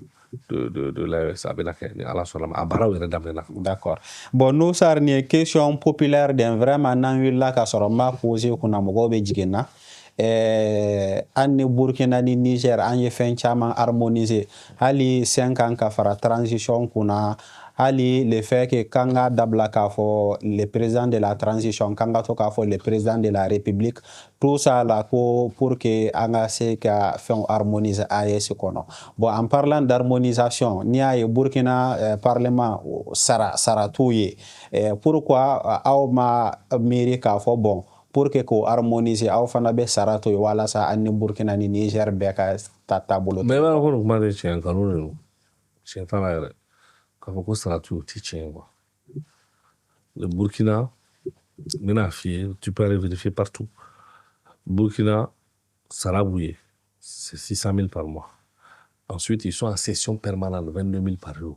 l'AES a bɛna kɛ ni Ala sɔnna ma a baaraw yɛrɛ daminɛna. D'accord. Bon nous sar ni question populaire den vraiment n'an wulila ka sɔrɔ ma poser kunna mɔgɔw bɛ jigin na. An ni Burkina ni Niger an ye fɛn caman harmoniser hali 5 ans ka fara transition kunna hali le fait que kan ka dabila k'a fɔ le président de la transition kan ka to k'a fɔ le président de la république tout ça là ko pour que an ka se ka fɛn harmoniser AES kɔnɔ. Bon en parlant d'harmonisation ni y'a ye Burkina parlement sara t'u ye pourquoi aw ma miiri k'a fɔ bon pour que ko harmoniser aw fana bɛ sara to ye walasa an ni Burkina ni Niger bɛɛ ka taabolo. Mais b'a fɔ kuma tɛ tiɲɛ nkalon de don tiɲɛ t'a la yɛrɛ k'a fɔ ko sara t'u ye o tɛ tiɲɛ ye quoi. Le Burkina Maintenant, tu peux aller vérifier partout. Burkina, Sarabouye, c'est 600 000 par mois. Ensuite, ils sont en session permanente, 22 000 par jour,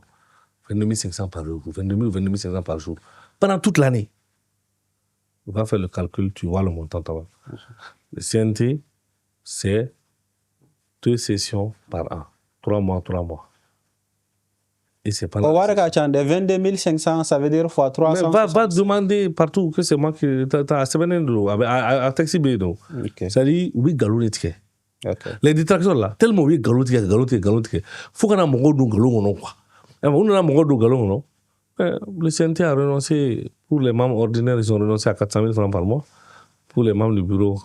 22 500 par jour, 22 000 ou 22 500 par jour, pendant toute l'année. On va faire le calcul, tu vois le montant. Le CNT, c'est 2 sessions par an, 3 mois, 3 mois. Et c'est pas 22 500, ça veut dire fois 300. Mais va demander partout que c'est moi qui t'as à taxi bédo. C'est-à-dire, oui, galonetique. Les détracteurs là, tellement oui, galonetique. Faut qu'on a mon goût galon non quoi. On a mon goût galon non. Le CNT a renoncé, pour les membres ordinaires, ils ont renoncé à 400 000 francs par mois. Pour les membres du bureau,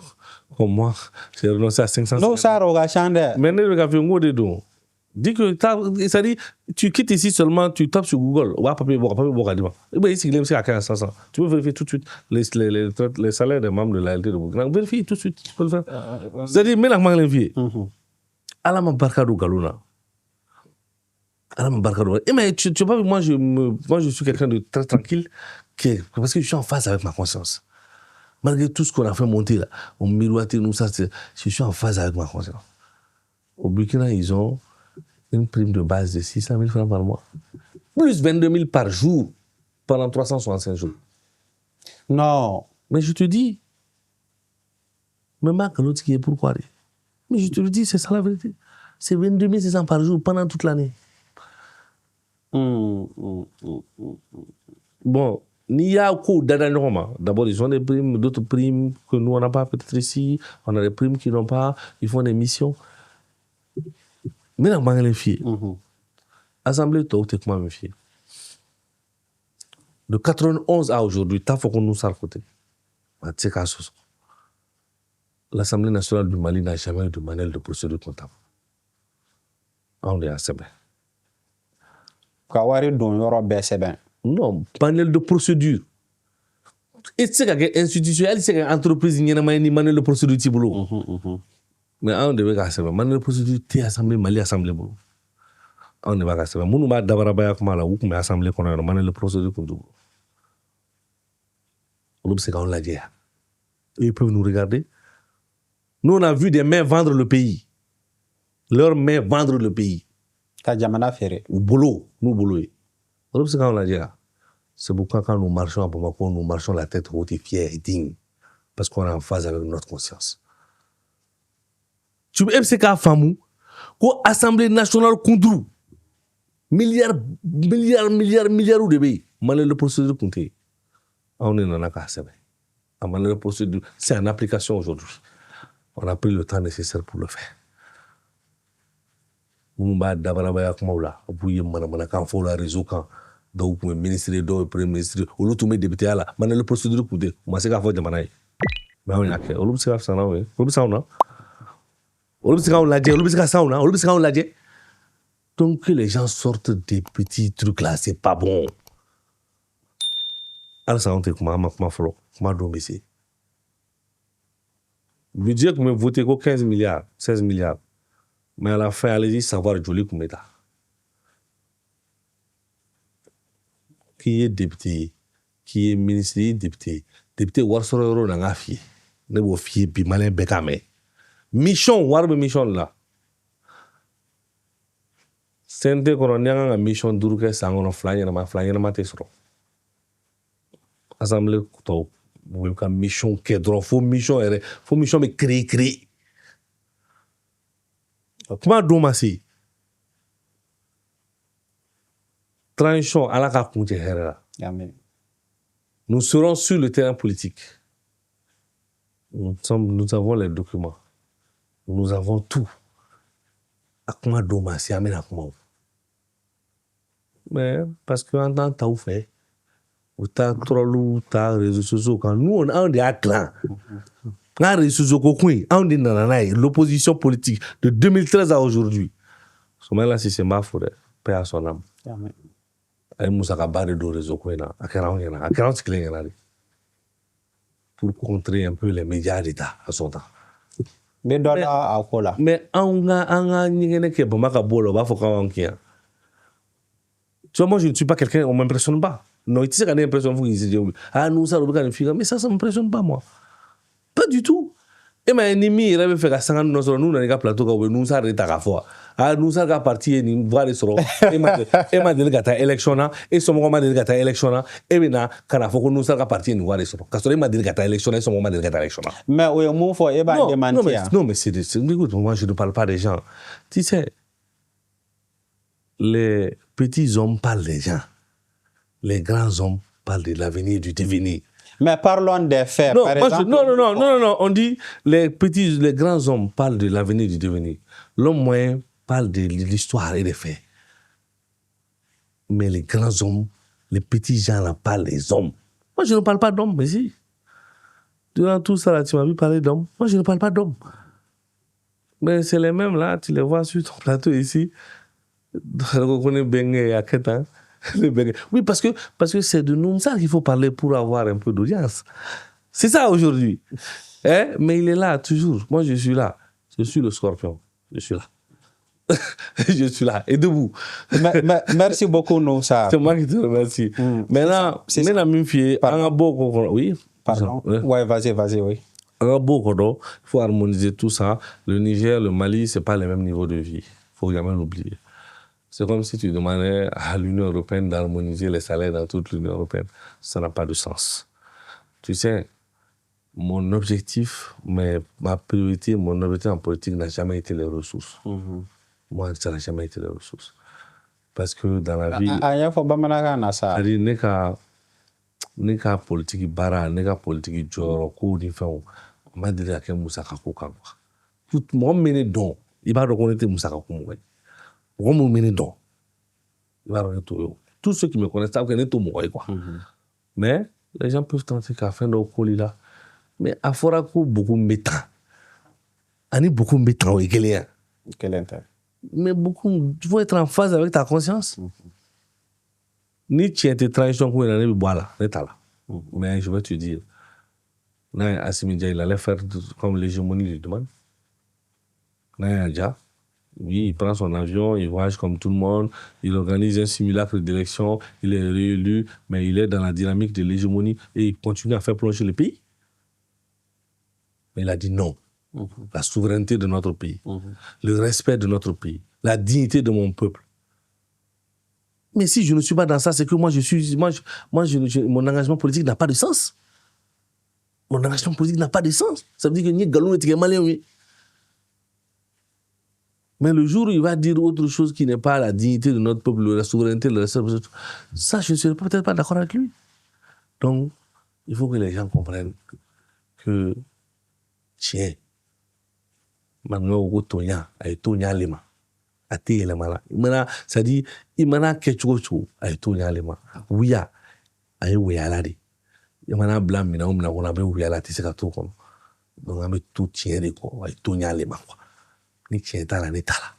comme moi, j'ai renoncé à 500 000. Non, ça a changé. Mais ne regarde pas de dos. Dis que ça dit, tu quittes ici seulement, tu tapes sur Google, tu peux vérifier tout de suite les salaires des membres de la LT de Burkina. Vérifie tout de suite, tu peux le faire. C'est-à-dire, mais la mangue l'invier. Allah m'a barcado galona. Allah m'a barcado. Mais tu vois pas, moi je suis quelqu'un de très tranquille, parce que je suis en phase avec ma conscience. Malgré tout ce qu'on a fait monter là, on miroite nous ça, je suis en phase avec ma conscience. Au Burkina, ils ont une prime de base de 600 000 francs par mois. Plus 22 000 par jour pendant 365 jours. Non. Mais je te dis, même l'autre qui est pourquoi. Mais je te le dis, c'est ça la vérité. C'est 22 600 par jour pendant toute l'année. Bon, il y a quoi d'abord, ils ont des primes, d'autres primes que nous, on n'a pas peut-être ici. On a des primes qu'ils n'ont pas. Ils font des missions. Mais la mangue les filles. Assemblée, toi, tu es comment, mes filles? De 91 à aujourd'hui, il faut qu'on nous sarre côté. L'Assemblée nationale du Mali n'a jamais eu de manuel de procédure comptable. On est assez bien. Non, manuel de procédure. Et c'est qu'une institution, c'est qu'une entreprise, il y a un manuel de procédure qui boulot. Mais on devait faire manuel de procédure, t'es assemblée, Mali assemblée boulot. On ne va pas faire. Nous, on d'abord à ou comme assemblée qu'on a manuel de procédure comme tout. On c'est qu'on l'a dit. Ils peuvent nous regarder. Nous, on a vu des mains vendre le pays. Leurs mains vendre le pays. Boulot, nous boulot. On c'est qu'on l'a dit. C'est pourquoi quand nous marchons à Bamako, nous marchons la tête haute et fière et digne. Parce qu'on est en phase avec notre conscience. Tu veux FCK Famou, l'Assemblée nationale Koundrou, milliards de pays. Malgré le procédure comptée. On est dans la casse. Le procédure, c'est en application aujourd'hui. On a pris le temps nécessaire pour le faire. Nous avons la réseau quand donc le ministre le premier ministre ou l'autre député là maintenant le procédure pour dire moi c'est qu'à faire demande mais on a que on c'est ça non oui on ça non on c'est on l'a dit on c'est ça on c'est on l'a dit donc que les gens sortent des petits trucs là c'est pas bon alors ça on te comment follow comment domicile budget que me voter ko 15 milliards 16 milliards mais à la fin allez-y savoir joli comme état qui est député, qui est ministre, député Warsoro n'a fi, ne vous fiez puis malin bekame. Mission, warbe mission là. Sente koronianga nga mission duruke sangono flanya na ma tesro. Assemblée to, vous ka mission kedro, faut mission me créer. Comment domasi? Transition à la capunche herera. Nous serons sur le terrain politique. Nous avons les documents. Nous avons tout. Akuma doma si amène akuma. Mais parce que en tant que fait, ou ta trolou, ta réseaux sociaux quand nous on a des clan. Quand réseaux sociaux kokui, on dit nanana l'opposition politique de 2013 à aujourd'hui. Ce moment là si c'est ma faute, paix à son âme. Ay Moussa Kabare do réseau Kwena, pour contrer un peu les médias d'État à son temps. Mais on a tu vois, moi je ne suis pas quelqu'un, on ne m'impressionne pas. Non, tu sais qu'on a l'impression qu'il se dit ah nous ça mais ça m'impressionne pas moi. Pas du tout. Et ma ennemi il avait fait ka sanga nous sur nous dans les plateau ka nous ça reta ka fois. Ah nous ça ka parti ni voir les soro. Et ma delegata élection na et son moment delegata élection na et bena kana foko nous ça ka parti ni voir les soro. Parce que ma delegata élection et son moment delegata élection na. Mais oui mon faut et ba démentir. Non mais c'est écoute moi je ne parle pas des gens. Tu sais les petits hommes parlent des gens. Les grands hommes parlent de l'avenir et du devenir. Mais parlons des faits, non, par exemple. Non, on dit les grands hommes parlent de l'avenir et du devenir. L'homme moyen parle de l'histoire et des faits. Mais les grands hommes, les petits gens là parlent des hommes. Moi, je ne parle pas d'hommes, mais si. Durant tout ça, là, tu m'as vu parler d'hommes. Moi, je ne parle pas d'hommes. Mais c'est les mêmes là, tu les vois sur ton plateau ici. On connaît Bengue et Aketa. Oui, parce que c'est de nous ça qu'il faut parler pour avoir un peu d'audience. C'est ça aujourd'hui. Hein? Mais il est là toujours. Moi, je suis là. Je suis le scorpion. Je suis là. Je suis là. Et debout. Merci beaucoup, Noussar. C'est moi qui te remercie. Maintenant, oui. Pardon. Ouais, vas-y, oui. Il faut harmoniser tout ça. Le Niger, le Mali, c'est pas les mêmes niveaux de vie. Il faut jamais l'oublier. C'est comme si tu demandais à l'Union européenne d'harmoniser les salaires dans toute l'Union européenne. Ça n'a pas de sens. Tu sais, mon objectif, ma priorité, mon objectif en politique n'a jamais été les ressources. Moi, ça n'a jamais été les ressources. Parce que dans la vie... c'est-à-dire, ne ka politique bara, ne ka politique jɔyɔrɔ ko ni fɛnw, a ma deli ka kɛ musaka ko kan quoi. Mɔgɔ min bɛ ne dɔn, i b'a dɔn ko ne tɛ musaka ko mɔgɔ ye. Mɔgɔ min bɛ ne dɔn, i b'a dɔn ne t'o ye. Tous ceux qui me connaissent savent que ne t'o mɔgɔ ye quoi. Mais les gens peuvent tenter ka fɛn dɔw k'oli la. Mais a fɔra ko beaucoup bɛ tan. Ani beaucoup bɛ tan o ye kelen ye. Kelen tɛ. Mais beaucoup, tu faut être en phase avec ta conscience. Ni tiens tes transitions pour une année, voilà, n'est là. Mais je vais te dire, Assimi Dia, il allait faire comme l'hégémonie lui demande. Dia, oui, il prend son avion, il voyage comme tout le monde, il organise un simulacre d'élection, il est réélu, mais il est dans la dynamique de l'hégémonie et il continue à faire plonger le pays. Mais il a dit non. La souveraineté de notre pays, le respect de notre pays, la dignité de mon peuple. Mais si je ne suis pas dans ça, c'est que mon engagement politique n'a pas de sens. Mon engagement politique n'a pas de sens. Ça veut dire que ni galon est malien, oui. Mais le jour où il va dire autre chose qui n'est pas la dignité de notre peuple, la souveraineté, le respect, ça, je ne serai peut-être pas d'accord avec lui. Donc, il faut que les gens comprennent que, tiens, maintenant, au Tonya, à Tonya Lema. C'est-à-dire, il m'a dit quelque chose à Tonya-Lema. Oui, à Yaladi. Il m'a dit blanc, mais on a bien oublié la tisse à tout. Donc, on a mis tout tien de quoi, à Tonya-Lema. Ni tien dans la neta là.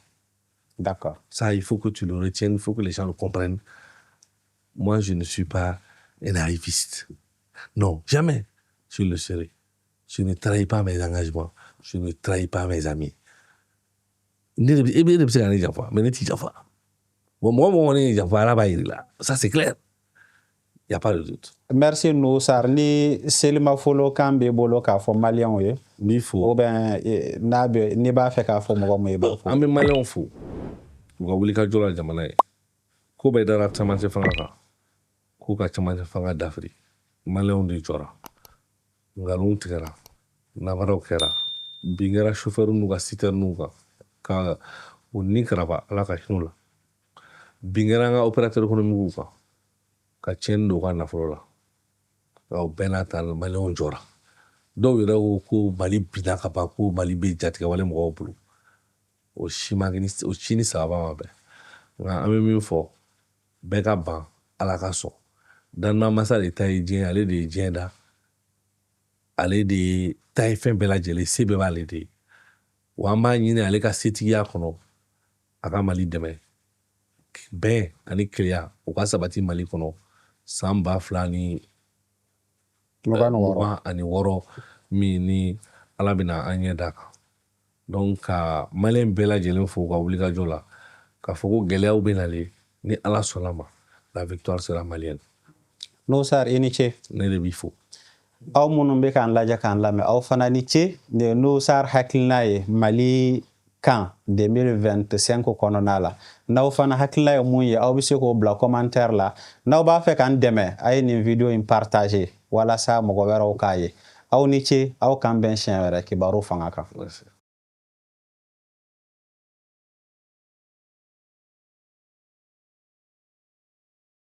D'accord. Ça, il faut que tu le retiennes, il faut que les gens le comprennent. Moi, je ne suis pas un arriviste. Non, jamais je le serai. Je ne trahis pas mes engagements. Je ne trahis pas mes amis. Ça c'est clair. Il n'y a pas de doute. Merci Noussar. Ni Selima Folo Kambe Bolo ka fo malien ye. Ni fo. Ou ben nabe ni ba fe ka fo mo mo ba fo. Ambe malien fo. Ko wuli ka jola jamana ye. Ko be dara tamante fanga ka. Ko ka tamante fanga d'Afrique. Malien di jora. Ngalun tigara. Navaro kera. Bingera chauffeur nu ka citer nu ka o ni karaba ala ka hinula bingera nga opérateur économique ka cien do ka nafolo la ka benatal malon jora do yira ko Mali bina ka ba ko Mali be jatika wale mo bulu o chini saba ma be nga amemi fo be ka ban ala ka so dan na masa de tay dien ale de dienda ale de tay fen bela jele sebe ba le de wa m'a ɲini ale ka setigiya kɔnɔ a ka Mali dɛmɛ bɛn ani keleya o ka sabati Mali kɔnɔ san 2026 min ni ala bɛna an ɲɛ da kan donc ka Malien bɛɛ lajɛlen fo ka wuli ka jɔ la k'a fɔ ko gɛlɛyaw bɛ nalen ni ala sɔnna ma la victoire sera malienne. Nousar i ni ce. ne de b'i fo. Aw minnu bɛ k'an lajɛ k'an lamɛn aw fana ni ce ni ye Nousar hakilina ye Mali kan 2025 kɔnɔna la. N'aw fana hakilina ye mun ye aw bɛ se k'o bila commentaire la. N'aw b'a fɛ k'an dɛmɛ a ye nin video in partager walasa mɔgɔ wɛrɛw k'a ye. Aw ni ce aw k'an bɛn siɲɛ wɛrɛ kibaru fanga kan.